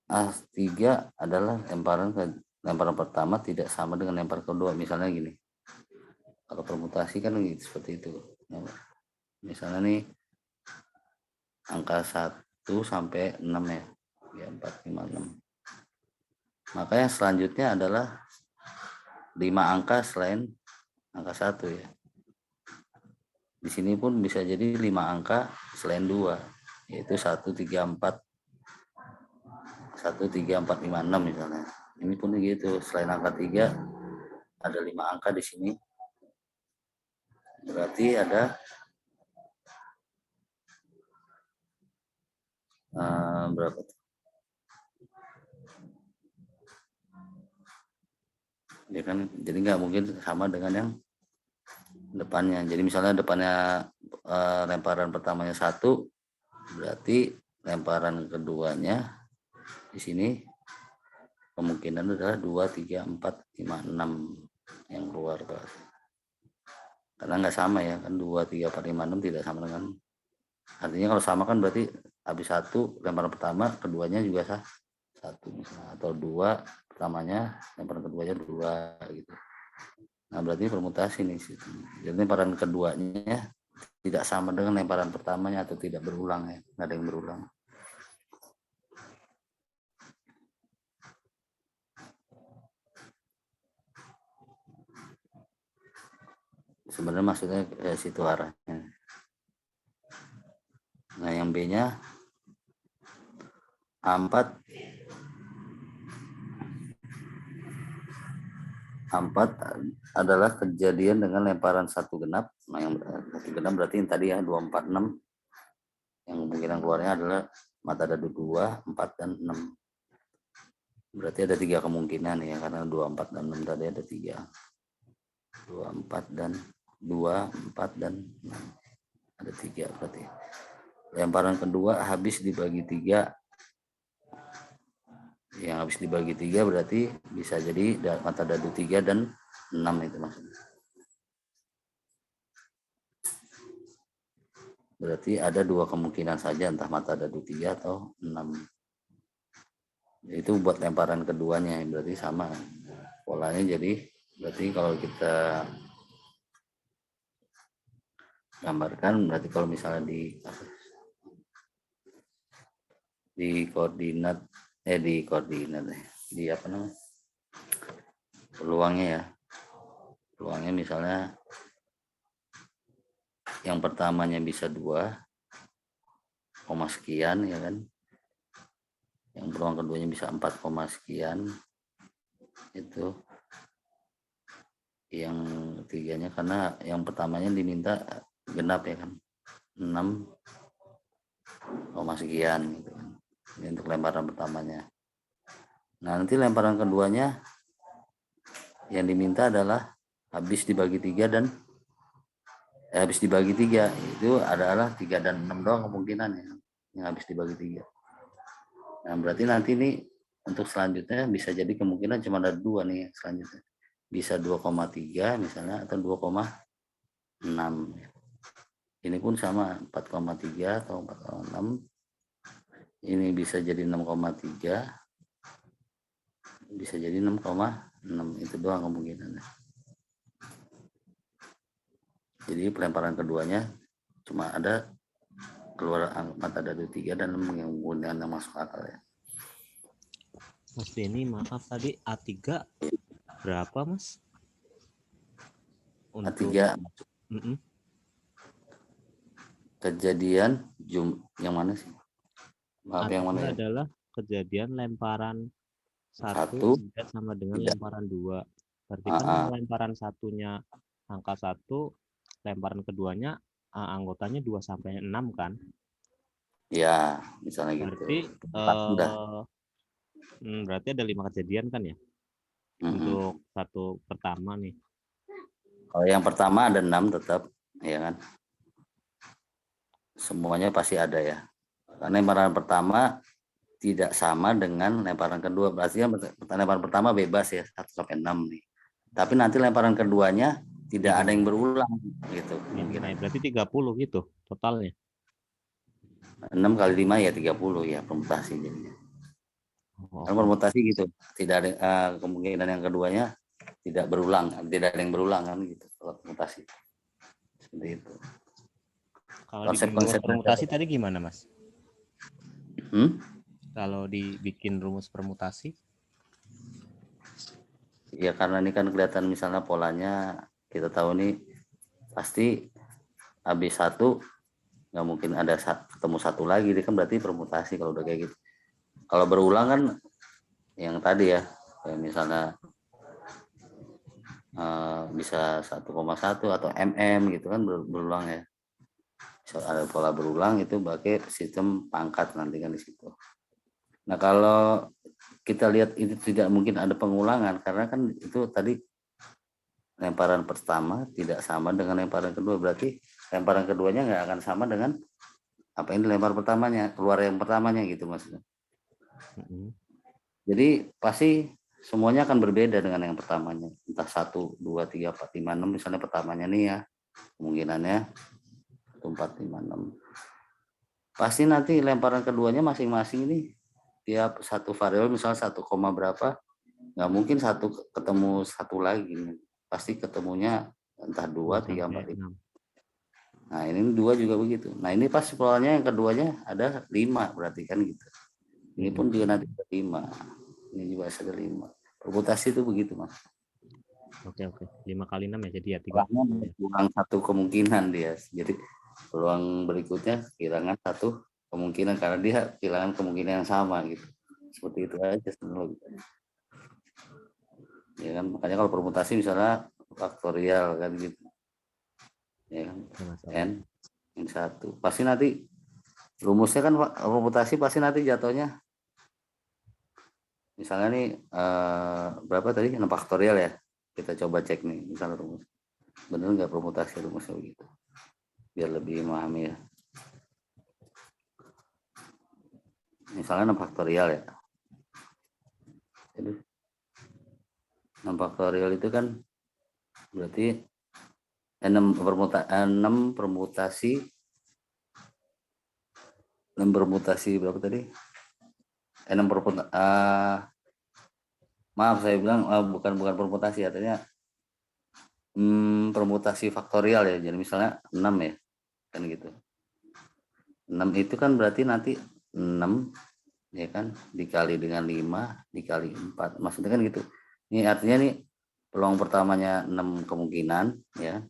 A3 adalah lemparan pertama tidak sama dengan lemparan kedua. Misalnya gini. Kalau permutasi kan gitu, seperti itu. Misalnya nih angka 1 sampai 6 ya. Ya 4, 5, 6. Maka yang selanjutnya adalah 5 angka selain angka 1 ya. Di sini pun bisa jadi 5 angka selain 2, yaitu 1, 3, 4. 1, 3, 4, 5, 6 misalnya. Ini pun begitu, selain angka 3 ada 5 angka di sini. Berarti ada berapa tuh? Ya kan, jadi nggak mungkin sama dengan yang depannya. Jadi misalnya depannya lemparan pertamanya 1, berarti lemparan keduanya di sini kemungkinan adalah 2, 3, 4, 5, 6 yang keluar. Karena nggak sama ya kan, 2, 3, 4, 5, 6 tidak sama dengan, artinya kalau sama kan berarti habis 1 lemparan pertama keduanya juga 1 misalnya, atau 2 pertamanya lemparan keduanya 2 gitu. Nah berarti permutasi nih. Jadi lemparan keduanya tidak sama dengan lemparan pertamanya atau tidak berulang ya, nggak ada yang berulang. Sebenarnya maksudnya situ arahnya. Nah yang B-nya A4 adalah kejadian dengan lemparan 1 genap. Nah yang 1 genap berarti yang tadi ya 2, 4, 6. Yang kemungkinan keluarnya adalah mata dadu 2, 4, dan 6. Berarti ada 3 kemungkinan ya, karena 2, 4, dan 6 tadi ada 3. 2, 4, dan 2, 4, dan 6. Ada 3 berarti. Lemparan kedua habis dibagi 3. Yang habis dibagi 3 berarti bisa jadi mata dadu 3 dan 6 itu maksudnya. Berarti ada 2 kemungkinan saja, entah mata dadu 3 atau 6. Itu buat lemparan keduanya, berarti sama polanya. Jadi berarti kalau kita gambarkan, berarti kalau misalnya di koordinat di apa namanya, peluangnya ya, peluangnya misalnya yang pertamanya bisa 2, sekian ya kan, yang peluang keduanya bisa 4, sekian, itu yang ketiganya karena yang pertamanya diminta genap ya kan, 6, sekian gitu kan. Ini untuk lemparan pertamanya. Nah nanti lemparan keduanya yang diminta adalah habis dibagi 3 dan habis dibagi 3 itu adalah 3 dan 6 doang kemungkinannya yang habis dibagi 3. Nah berarti nanti nih untuk selanjutnya bisa jadi kemungkinan cuma ada 2 nih selanjutnya. Bisa 2,3 misalnya atau 2,6. Ini pun sama 4,3 atau 4,6. Ini bisa jadi 6,3. Bisa jadi 6,6. Itu doang kemungkinannya. Jadi pelemparan keduanya cuma ada keluar mata dadu 3 dan 6 yang menggunakan yang masuk akal ya. Mas Denny, maaf tadi A3 berapa Mas? Untuk A3 mm-mm. kejadian yang mana sih? Maaf, yang A3 mana ya? adalah kejadian lemparan satu Satu tidak sama dengan tidak. lemparan dua. Berarti kan Ah, ah. lemparan satunya angka 1, lemparan keduanya anggotanya 2 sampai 6 kan? Ya, misalnya gitu. Berarti Pasti dah. berarti ada 5 kejadian kan ya? Mm-mm. Untuk satu pertama nih. Kalau yang pertama ada 6 tetap, ya kan? Semuanya pasti ada ya. Karena lemparan pertama tidak sama dengan lemparan kedua. Berarti kan lemparan pertama bebas ya 1 sampai 6 nih. Tapi nanti lemparan keduanya tidak ada yang 5. berulang gitu Nah, kemungkinan. berarti 30 gitu totalnya. 6 kali 5 ya 30 ya permutasi jadinya. Oh, Karena oke. permutasi gitu. Tidak ada kemungkinan yang keduanya tidak berulang, tidak ada yang berulang kan gitu kalau permutasi. Seperti itu. Kalau Konsep dibikin rumus konsepnya permutasi tadi gimana, Mas? Kalau dibikin rumus permutasi? Ya karena ini kan kelihatan misalnya polanya kita tahu nih pasti habis 1 nggak mungkin ada ketemu 1 lagi, ini kan berarti permutasi kalau udah kayak gitu. Kalau berulang kan yang tadi ya, kayak misalnya bisa 1,1 atau gitu kan berulang ya. So, ada pola berulang itu pakai sistem pangkat nanti kan di situ. Nah kalau kita lihat itu tidak mungkin ada pengulangan karena kan itu tadi lemparan pertama tidak sama dengan lemparan kedua, berarti lemparan keduanya nggak akan sama dengan apa ini lempar pertamanya, keluar yang pertamanya gitu maksudnya. Jadi pasti semuanya akan berbeda dengan yang pertamanya, entah 1, 2, 3, 4, 5, 6 misalnya pertamanya nih ya, kemungkinannya 1, 4, 5, 6. Pasti nanti lemparan keduanya masing-masing ini tiap satu variabel misalnya 1, berapa, nggak mungkin ketemu 1 lagi, pasti ketemunya entah 2, 2 3, sampai 4, 5. 6. Nah ini 2 juga begitu. Nah ini pas polanya yang keduanya ada 5 berarti kan gitu. Ini pun juga nanti ada 5. Ini juga ada 5. Permutasi itu begitu mas. Oke. 5 kali 6 ya, jadi ya 30 ya. Kurang 1 kemungkinan dia. Jadi peluang berikutnya kehilangan 1 kemungkinan karena dia kehilangan kemungkinan yang sama gitu. Seperti itu aja sebenarnya. Ya kan makanya kalau permutasi misalnya faktorial kan gitu. Ya kan n-1 pasti nanti rumusnya kan permutasi pasti nanti jatuhnya misalnya nih berapa tadi 6 faktorial ya, kita coba cek nih misalnya rumus bener nggak permutasi rumusnya begitu biar lebih memahami ya. Misalnya 6 faktorial ya, jadi 6 faktorial itu kan berarti 6 permutasi berapa tadi? 6 maaf saya bilang bukan permutasi artinya permutasi faktorial ya. Jadi misalnya 6 ya. Kan gitu. 6 itu kan berarti nanti 6 ya kan dikali dengan 5 dikali 4. Maksudnya kan gitu. Ini artinya nih peluang pertamanya 6 kemungkinan ya.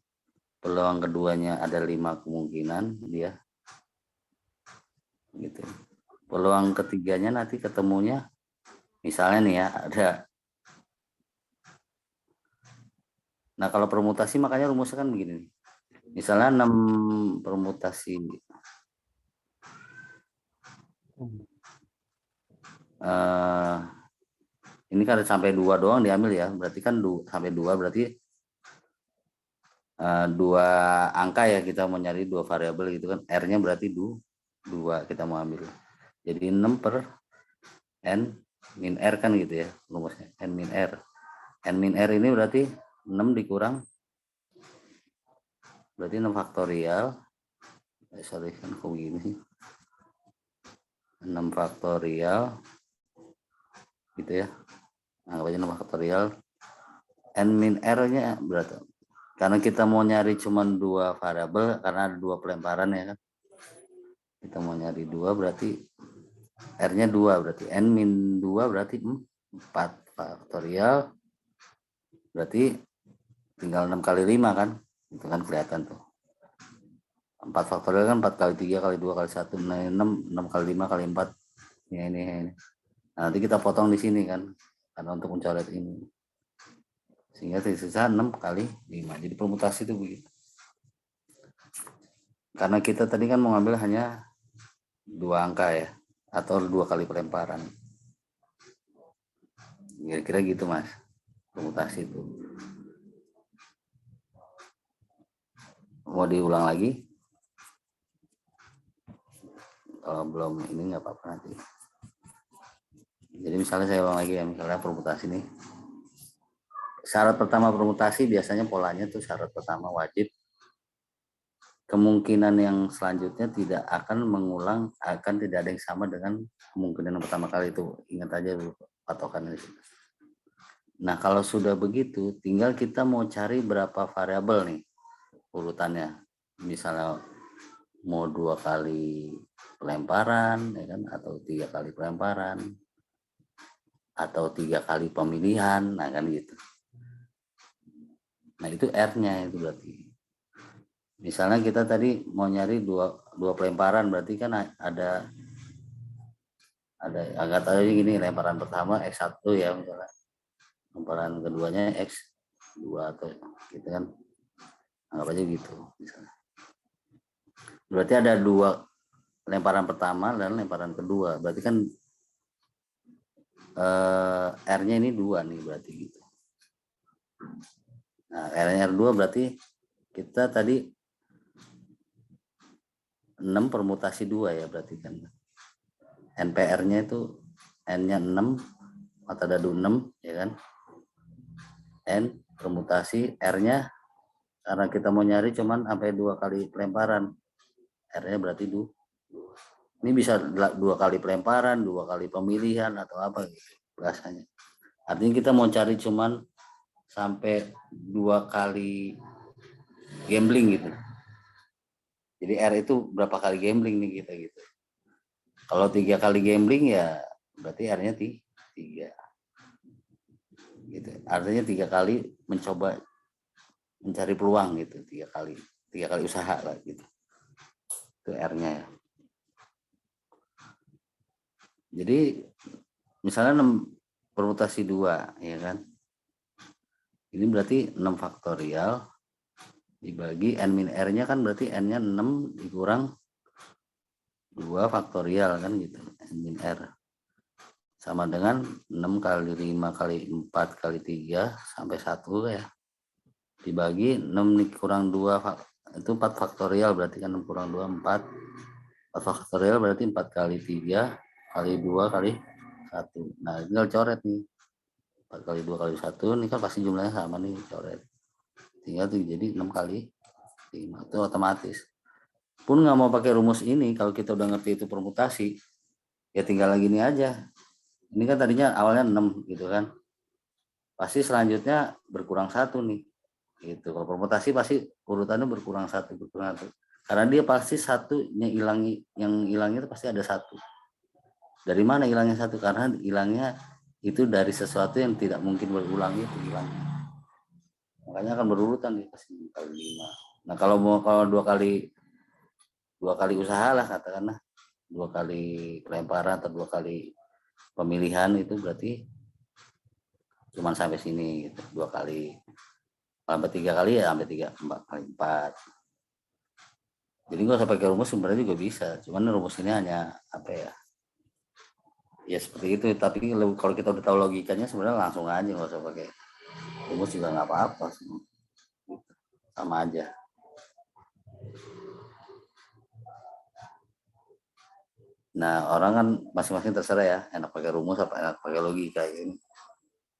Peluang keduanya ada 5 kemungkinan dia. Gitu. Peluang ketiganya nanti ketemunya misalnya nih ya ada. Nah, kalau permutasi makanya rumusnya kan begini. Misalnya 6 permutasi ini kan sampai 2 doang diambil ya. Berarti kan sampai 2 berarti 2 angka ya, kita mau nyari 2 variabel gitu kan. R-nya berarti 2 kita mau ambil. Jadi 6 per N min R kan gitu ya rumusnya. N min R. N min R ini berarti 6 dikurang berarti 6 faktorial. Sorry kan kok begini sih. 6 faktorial gitu ya. Anggap aja 6 faktorial. N min R-nya berarti karena kita mau nyari cuma 2 variabel karena ada 2 pelemparan ya kan. Kita mau nyari 2 berarti R-nya 2 berarti N min 2 berarti 4 faktorial berarti tinggal 6 kali 5 kan, itu kan kelihatan tuh. 4 faktorial kan 4 kali 3 kali 2 kali 1, nah 6 kali 5 kali 4, ya ini. Nah, nanti kita potong di sini kan, karena untuk mencoret ini. Sehingga tersisa 6 kali 5, jadi permutasi itu begitu. Karena kita tadi kan mau ngambil hanya 2 angka ya, atau 2 kali pelemparan. Kira-kira gitu Mas, permutasi itu. Mau diulang lagi? Kalau belum ini nggak apa-apa nanti. Jadi misalnya saya ulang lagi ya, misalnya permutasi nih. Syarat pertama permutasi biasanya polanya tuh syarat pertama wajib. Kemungkinan yang selanjutnya tidak akan mengulang, akan tidak ada yang sama dengan kemungkinan yang pertama kali itu. Ingat aja dulu patokan ini. Nah kalau sudah begitu, tinggal kita mau cari berapa variabel nih urutannya. Misalnya mau 2 kali pelemparan ya kan, atau 3 kali pelemparan, atau 3 kali pemilihan, nah kan gitu. Nah itu R-nya itu berarti. Misalnya kita tadi mau nyari dua pelemparan, berarti kan ada agak aja gini, lemparan pertama X1 ya misalnya, lemparan keduanya X2 atau gitu kan, anggap aja gitu misalnya. Berarti ada 2 lemparan pertama dan lemparan kedua, berarti kan R-nya ini 2 nih berarti gitu. Nah R-nya R2 berarti kita tadi 6 permutasi 2 ya berarti kan. NPR-nya itu N-nya 6, mata dadu 6 ya kan. N permutasi R-nya karena kita mau nyari cuman sampai 2 kali pelemparan. R-nya berarti 2. Ini bisa 2 kali pelemparan, 2 kali pemilihan atau apa gitu bahasanya. Artinya kita mau cari cuman sampai 2 kali gambling gitu. Jadi R itu berapa kali gambling nih kita gitu. Kalau 3 kali gambling ya berarti R-nya 3. Gitu. Artinya 3 kali mencoba mencari peluang gitu, 3 kali usaha lah gitu. Itu R-nya ya. Jadi misalnya 6 permutasi 2 ya kan. Ini berarti 6 faktorial dibagi N min R-nya kan berarti N-nya 6 dikurang 2 faktorial kan gitu. N min R sama dengan 6 kali 5 kali 4 kali 3 sampai 1 ya. Dibagi 6 dikurang 2 itu 4 faktorial, berarti kan 6 kurang 2 4. 4 faktorial berarti 4 kali 3 kali 2 kali 1. Nah tinggal coret nih, 4 kali 2 kali 1 ini kan pasti jumlahnya sama nih, coret. Tinggal tuh jadi 6 kali 5 itu otomatis. Pun nggak mau pakai rumus ini, kalau kita udah ngerti itu permutasi ya tinggal lagi ini aja. Ini kan tadinya awalnya 6 gitu kan, pasti selanjutnya berkurang 1 nih gitu. Kalau permutasi pasti urutannya berkurang 1 karena dia pasti satunya yang hilangnya itu pasti ada 1. Dari mana hilangnya 1? Karena hilangnya itu dari sesuatu yang tidak mungkin berulang itu hilangnya. Makanya akan berurutan di kasih kali 5. Nah kalau 2 kali usaha lah katakanlah, 2 kali pelemparan atau 2 kali pemilihan itu berarti cuma sampai sini gitu, 2 kali. Sampai 3 kali ya sampai 4 kali 4. Jadi nggak usah pakai rumus, sebenarnya juga bisa. Cuman rumus ini hanya apa ya seperti itu. Tapi kalau kita udah tahu logikanya sebenarnya langsung aja, nggak usah pakai rumus juga nggak apa-apa. Sama aja. Nah orang kan masing-masing terserah ya, enak pakai rumus apa enak pakai logika ini.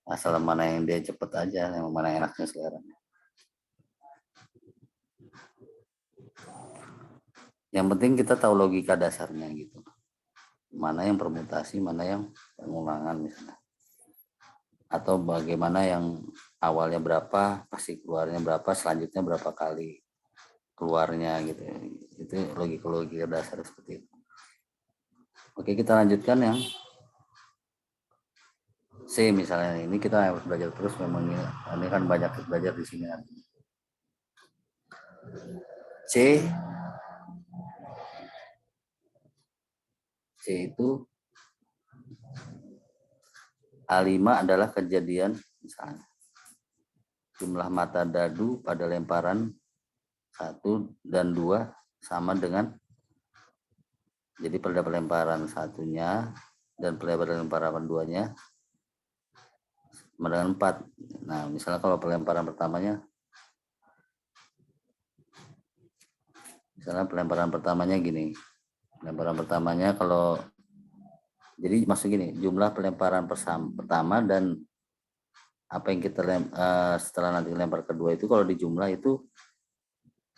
Asal mana yang dia cepet aja, yang mana enaknya sekarang. Yang penting kita tahu logika dasarnya gitu. Mana yang permutasi, mana yang pengulangan misalnya. Atau bagaimana yang awalnya berapa, pasti keluarnya berapa, selanjutnya berapa kali keluarnya gitu. Itu logika dasar seperti itu. Oke, kita lanjutkan yang C misalnya, ini kita harus belajar terus memang ini kan banyak belajar di sini. C itu A5 adalah kejadian misalnya jumlah mata dadu pada lemparan 1 dan 2 sama dengan, jadi pada pelemparan satunya dan pada lemparan 2-nya sama dengan 4. Nah, misalnya kalau pelemparan pertamanya, gini. Pelemparan pertamanya kalau, jadi maksud gini, jumlah pelemparan pertama dan apa yang kita setelah nanti lempar kedua itu kalau dijumlah itu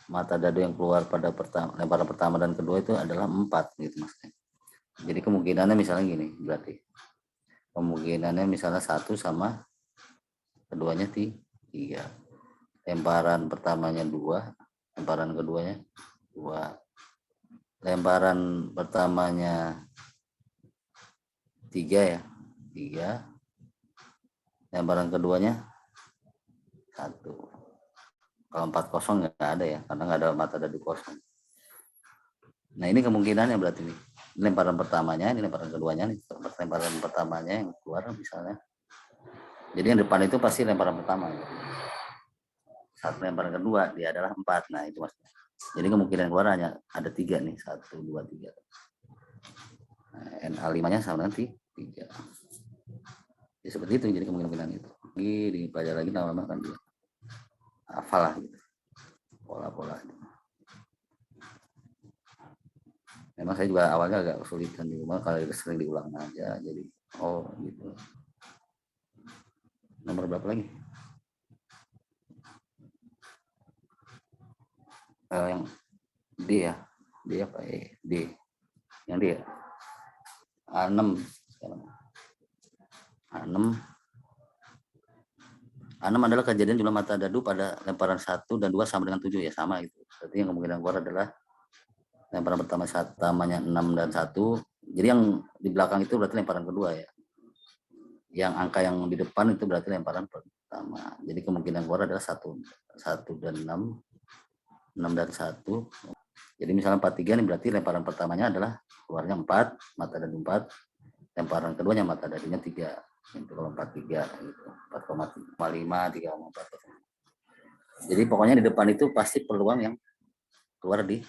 mata dadu yang keluar pada lemparan pertama dan kedua itu adalah 4 gitu maksudnya. Jadi kemungkinannya misalnya gini, berarti kemungkinannya misalnya 1 sama keduanya 3. Lemparan pertamanya 2, lemparan keduanya 2. Lemparan pertamanya 3 ya, 3. Lemparan keduanya 1. Kalau 4 kosong nggak ada ya, karena nggak ada mata dadu kosong. Nah ini kemungkinannya berarti nih. Lemparan pertamanya, ini lemparan keduanya, nih. Lemparan pertamanya yang keluar misalnya. Jadi yang depan itu pasti lemparan pertama. Saat lemparan kedua dia adalah 4. Nah itu maksudnya. Jadi kemungkinan keluar hanya ada 3 nih, 1, 2, 3. Nah, NA5-nya sama dengan 3. Ya, seperti itu jadi kemungkinan itu. Lagi dipelajari lagi lama-lama kan dia hafal lah gitu. Pola-pola. Memang saya juga awalnya agak kesulitan di rumah kalau sering diulang aja, jadi oh gitu. Nomor berapa lagi? Yang D ya, D apa ya? D, yang D ya. A6 sekarang. A6 adalah kejadian jumlah mata dadu pada lemparan 1 dan 2 sama dengan 7 ya, sama itu. Berarti yang kemungkinan keluar adalah lemparan pertamanya 6 dan 1. Jadi yang di belakang itu berarti lemparan kedua ya. Yang angka yang di depan itu berarti lemparan pertama. Jadi kemungkinan keluar adalah 1 dan 6 dan 1. Jadi misalnya 43 ini berarti lemparan pertamanya adalah keluarnya 4, mata dadu 4. Lemparan keduanya mata dadunya 3. Itu kalau 43 gitu. 4,5, 3,4. Jadi pokoknya di depan itu pasti peluang yang keluar di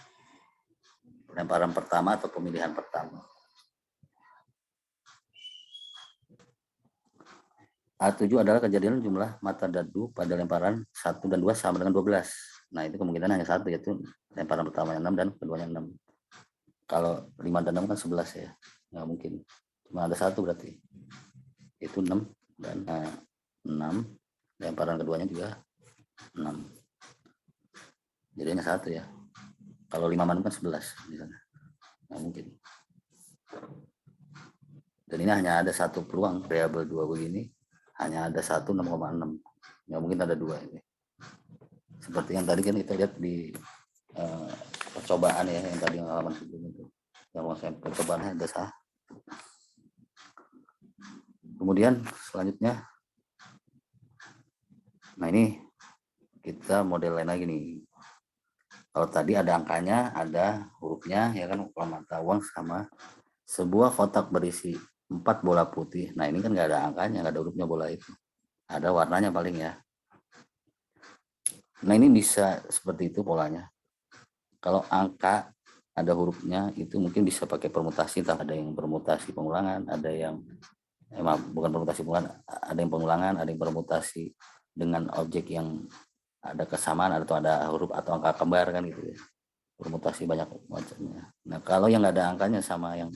lemparan pertama atau pemilihan pertama. A7 adalah kejadian jumlah mata dadu pada lemparan 1 dan 2 sama dengan 12. Nah, itu kemungkinan hanya 1, yaitu lemparan pertamanya 6 dan keduanya 6. Kalau 5 dan 6 kan 11 ya. Nggak mungkin. Cuma ada 1 berarti. Itu 6 dan 6. Lemparan keduanya juga 6. Jadi hanya 1 ya. Kalau 5 dan 6 kan 11 misalnya. Nggak mungkin. Dan ini hanya ada 1 peluang, variabel 2 begini. Hanya ada 1, 6,6. Nggak mungkin ada 2 ini. Seperti yang tadi kan kita lihat di percobaan ya, yang tadi halaman sebelumnya itu. Yang percobaannya ada 1. Kemudian selanjutnya, nah ini kita model lain lagi nih. Kalau tadi ada angkanya, ada hurufnya, ya kan, kalau mata uang sama sebuah kotak berisi 4 bola putih. Nah ini kan nggak ada angkanya, nggak ada hurufnya bola itu. Ada warnanya paling ya. Nah ini bisa seperti itu polanya. Kalau angka ada hurufnya itu mungkin bisa pakai permutasi, entah ada yang permutasi pengulangan, ada yang bukan permutasi pengulangan, ada yang pengulangan, ada yang permutasi dengan objek yang ada kesamaan atau ada huruf atau angka kembar kan gitu ya. Permutasi banyak macamnya. Nah kalau yang nggak ada angkanya sama yang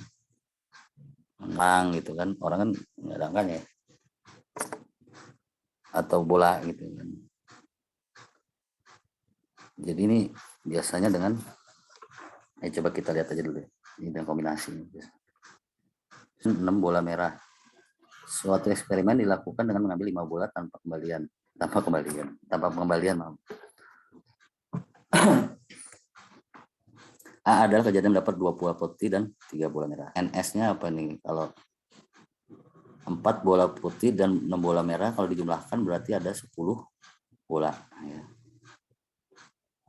menang gitu kan, orang kan nggak ada angkanya ya. Atau bola gitu kan. Jadi ini biasanya dengan coba kita lihat aja dulu. Ini dengan kombinasi. 6 bola merah. Suatu eksperimen dilakukan dengan mengambil 5 bola tanpa pengembalian. A adalah kejadian dapat 2 bola putih dan 3 bola merah. NS-nya apa nih? Kalau 4 bola putih dan 6 bola merah, kalau dijumlahkan berarti ada 10 bola ya.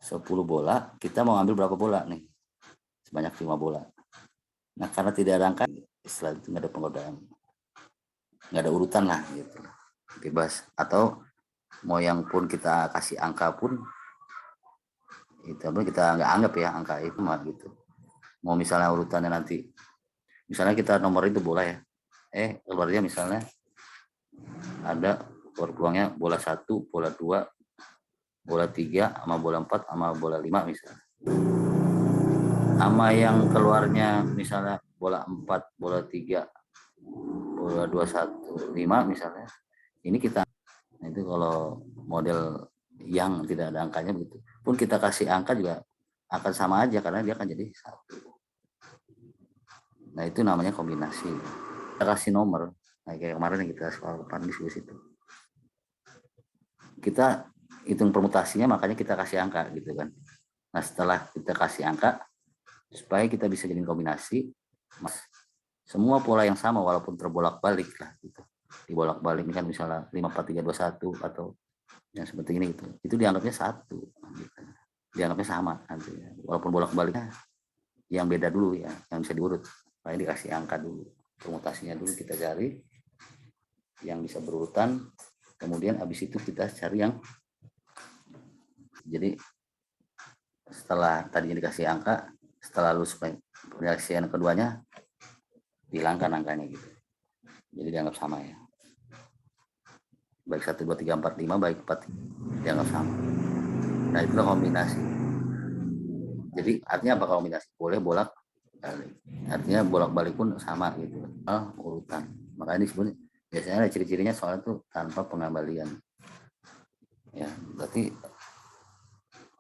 10 bola, kita mau ambil berapa bola nih? Sebanyak 5 bola. Nah, karena tidak ada angka, istilah itu nggak ada penggodaan, nggak ada urutan lah gitu, bebas. Atau mau yang pun kita kasih angka pun itu kita nggak anggap ya angka itu mah gitu. Mau misalnya urutannya nanti, misalnya kita nomor itu bola ya, keluarnya misalnya ada peluangnya bola 1, bola 2, bola 3, sama bola 4, sama bola 5 misalnya. Sama yang keluarnya misalnya bola 4, bola 3, bola 2, 1, 5 misalnya. Ini kita, itu kalau model yang tidak ada angkanya begitu. Pun kita kasih angka juga akan sama aja karena dia akan jadi 1. Nah, itu namanya kombinasi. Kita kasih nomor. Nah, kayak kemarin yang kita soal diskusi itu. Kita hitung permutasinya, makanya kita kasih angka gitu kan. Nah, setelah kita kasih angka, supaya kita bisa jadi kombinasi, semua pola yang sama walaupun terbolak-balik lah gitu. Dibolak-balik kan misalnya 5, 4, 3, 2, 1 atau yang seperti ini gitu. Itu dianggapnya 1 gitu. Dianggapnya sama nanti. Walaupun bolak-baliknya yang beda dulu ya, yang bisa diurut. Supaya dikasih angka dulu. Permutasinya dulu kita cari yang bisa berurutan, kemudian habis itu kita cari yang, jadi setelah tadinya dikasih angka, setelah lulus penyelesaian keduanya dihilangkan angkanya gitu, jadi dianggap sama ya, baik 1, 2, 3, 4, 5, baik 4 dianggap sama. Nah, itulah kombinasi. Jadi artinya apa kombinasi? Boleh bolak balik, artinya bolak balik pun sama gitu, urutan. Makanya disebut biasanya ada ciri-cirinya soal itu tanpa pengembalian ya, berarti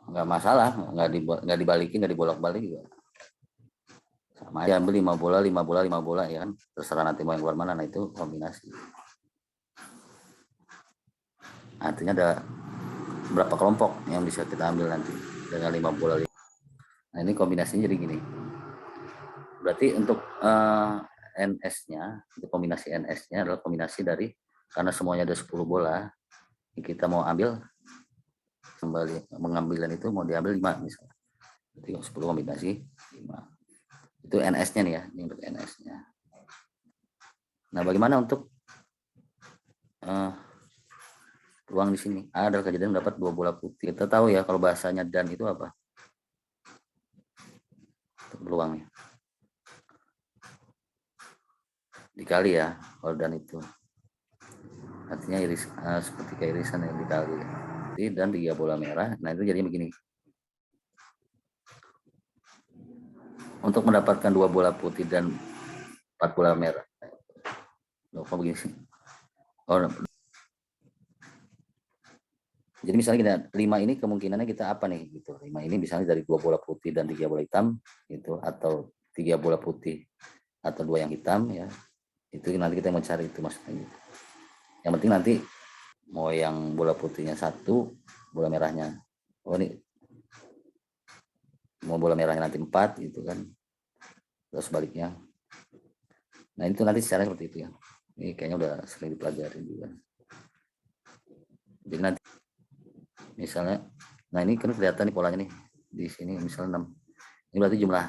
nggak masalah, nggak dibalikin, nggak dibolak-balik juga sama aja. Ambil 5 bola 5 bola 5 bola ya kan, terserah nanti mau yang keluar mana. Nah, itu kombinasi. Artinya ada berapa kelompok yang bisa kita ambil nanti dengan 5 bola. Nah, ini kombinasinya jadi gini. Berarti untuk NS-nya, untuk kombinasi NS-nya adalah kombinasi dari, karena semuanya ada 10 bola, kita mau ambil kembali, mengambilan itu mau diambil 5 misalnya. Jadi 10 kombinasi 5. Itu NS-nya nih ya, ini untuk NS-nya. Nah, bagaimana untuk peluang di sini? Ada kejadian dapat 2 bola putih. Kita tahu ya kalau bahasanya dan itu apa? Untuk peluangnya. Dikali ya, kalau dan itu. Artinya iris, seperti kayak irisan yang dikali. Dan 3 bola merah. Nah, itu jadinya begini. Untuk mendapatkan 2 bola putih dan 4 bola merah. Loh, kok begini sih? Jadi misalnya kita 5 ini kemungkinannya kita apa nih gitu. 5 ini misalnya dari 2 bola putih dan 3 bola hitam gitu, atau 3 bola putih atau 2 yang hitam ya. Itu nanti kita mau cari itu maksudnya gitu. Yang penting nanti mau yang bola putihnya 1, bola merahnya, ini mau bola merahnya nanti 4 gitu kan. Terus sebaliknya. Nah, itu nanti secara seperti itu ya. Ini kayaknya udah sering dipelajari juga. Jadi nanti misalnya, nah ini kan kelihatan nih polanya nih. Di sini misalnya 6. Ini berarti jumlah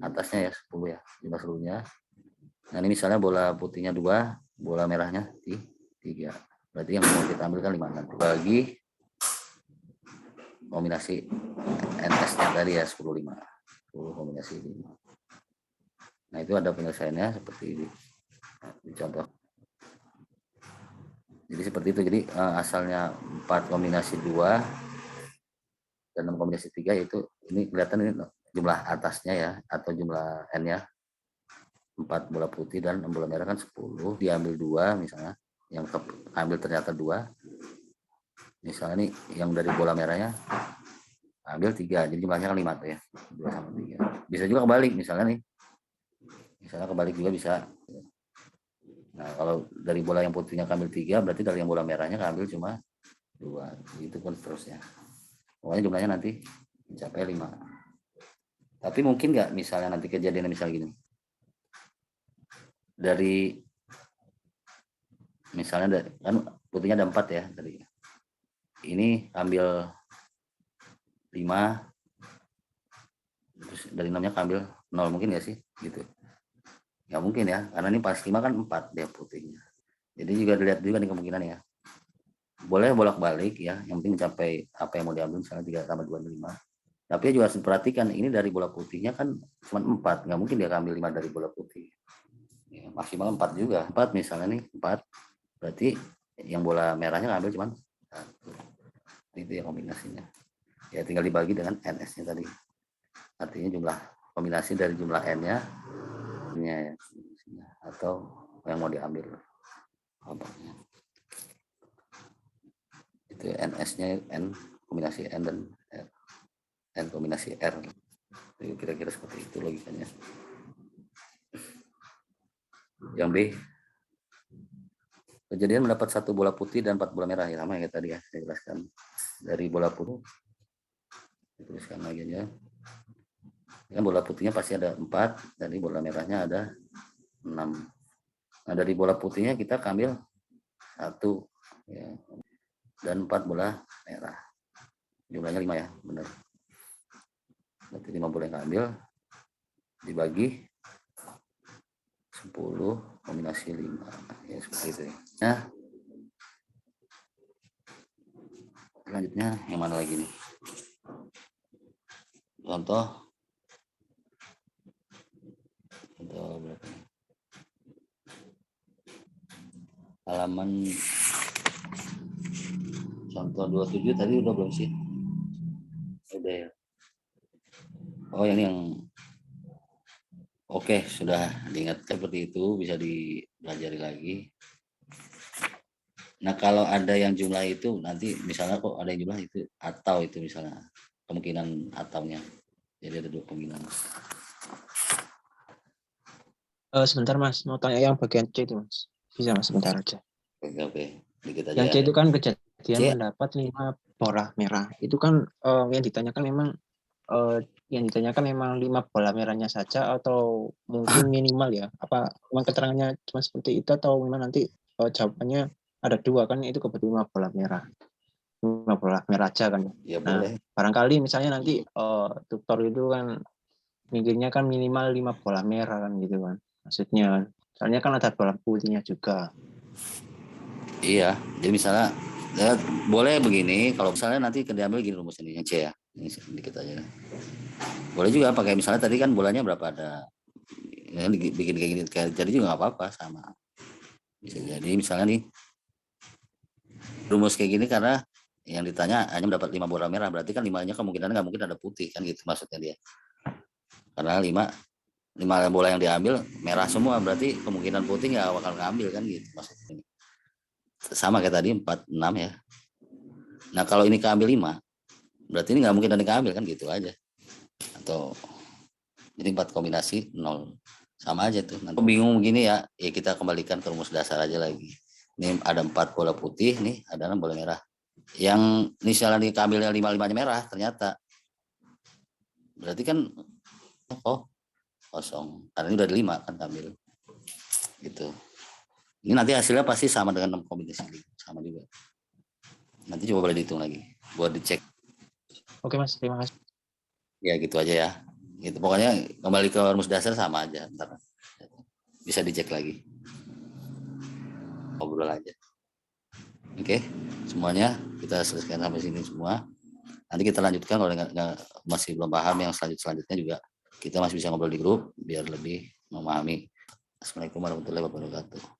atasnya ya 10 ya, jumlah seluruhnya. Nah, ini misalnya bola putihnya 2, bola merahnya 3. Berarti yang mau kita ambil kan 5 nanti. Bagi kombinasi NS-nya tadi ya 10, 5. 10 kombinasi 5. Nah, itu ada penyelesaiannya seperti ini. Di contoh. Jadi seperti itu. Jadi asalnya 4 kombinasi 2 dan 6 kombinasi 3, yaitu ini kelihatan ini jumlah atasnya ya, atau jumlah N-nya 4 bola putih dan 6 bola merah kan 10, diambil 2 misalnya, yang ambil ternyata 2. Misalnya nih yang dari bola merahnya ambil 3, jadi jumlahnya kan 5 tuh ya, 2 sama 3. Bisa juga kebalik misalnya nih. Misalnya kebalik juga bisa. Nah, kalau dari bola yang putihnya ambil 3, berarti dari yang bola merahnya ambil cuma 2. Itu pun seterusnya. Pokoknya jumlahnya nanti mencapai 5. Tapi mungkin nggak misalnya nanti kejadian misalnya gini. Dari misalnya kan putihnya ada 4 ya tadi. Ini ambil 5, terus dari 6-nya ambil 0, mungkin nggak sih gitu? Nggak mungkin ya, karena ini pas 5 kan 4 dia putihnya. Jadi juga dilihat juga nih kemungkinan ya. Boleh bolak-balik ya, yang penting mencapai apa yang mau diambil, misalnya 3 tambah 2 5. Tapi juga harus diperhatikan, ini dari bola putihnya kan cuma 4, nggak mungkin dia ambil 5 dari bola putih. Ya, maksimal 4 juga. 4 misalnya nih, 4. Berarti yang bola merahnya ngambil cuma 1. Itu ya kombinasinya. Ya tinggal dibagi dengan NS-nya tadi. Artinya jumlah kombinasi dari jumlah N-nya ya, atau yang mau diambil obatnya. Itu NS-nya N kombinasi N dan R. N kombinasi R. Kira-kira seperti itu logikanya. Yang B, kejadian mendapat 1 bola putih dan 4 bola merah, ya sama ya tadi ya, saya jelaskan. Dari bola putih, tuliskan lagi aja. Kan bola putihnya pasti ada 4, dari bola merahnya ada 6. Nah dari bola putihnya kita ambil 1 ya, dan 4 bola merah. Jumlahnya 5 ya, benar. Berarti 5 bola yang ambil dibagi 10 kombinasi 5 ya, seperti itu ya. Nah selanjutnya yang mana lagi nih, contoh berapa? Halaman contoh 27 tadi udah belum sih? Udah ya. Oh ini yang oke, sudah diingat seperti itu, bisa dipelajari lagi. Nah kalau ada yang jumlah itu nanti misalnya kok ada yang jumlah itu atau itu misalnya kemungkinan ataunya, jadi ada 2 kemungkinan. Sebentar Mas, mau tanya yang bagian C itu Mas. Bisa Mas, sebentar aja. Oke, dikit aja. Yang C ya. itu kan kejadian C. mendapat 5 bola merah. Itu kan yang ditanyakan memang 5 bola merahnya saja atau mungkin minimal ya? Apa memang keterangannya cuma seperti itu atau memang nanti jawabannya ada 2 kan, itu kebetulan 5 bola merah. 5 bola merah aja kan. Ya Nah, boleh. barangkali misalnya nanti tutor itu kan mikirnya kan minimal 5 bola merah kan gitu kan. Maksudnya soalnya kan ada bola putihnya juga. Iya, jadi misalnya ya, boleh begini, kalau misalnya nanti diambil gini rumusnya yang C ya, ini sedikit aja. Boleh juga pakai misalnya tadi kan bolanya berapa ada, ya, bikin kayak gini, jadi juga nggak apa-apa, sama. Bisa jadi misalnya nih rumus kayak gini karena yang ditanya hanya mendapat 5 bola merah, berarti kan 5-nya kemungkinan nggak mungkin ada putih kan gitu maksudnya dia. Karena 5 bola yang diambil merah semua, berarti kemungkinan putih nggak bakal ngambil kan gitu maksudnya. Sama kayak tadi 4, 6 ya. Nah kalau ini keambil 5, berarti ini nggak mungkin ada keambil kan gitu aja. Atau jadi 4 kombinasi 0. Sama aja tuh. Nanti bingung begini ya, ya kita kembalikan ke rumus dasar aja lagi. Ini ada 4 bola putih, nih ada 6 bola merah. Yang misalnya diambilnya 5-5-nya merah ternyata. Berarti kan kosong. Karena ini udah ada 5 kan ambil. Gitu. Ini nanti hasilnya pasti sama dengan 6 kombinasi. Sama juga. Nanti coba boleh dihitung lagi buat dicek. Oke Mas, terima kasih. Ya gitu aja ya. Gitu. Pokoknya kembali ke rumus dasar sama aja. Ntar bisa dicek lagi. Ngobrol aja. Oke, semuanya kita selesaikan sampai sini semua. Nanti kita lanjutkan kalau masih belum paham yang selanjutnya juga kita masih bisa ngobrol di grup biar lebih memahami. Assalamualaikum warahmatullahi wabarakatuh.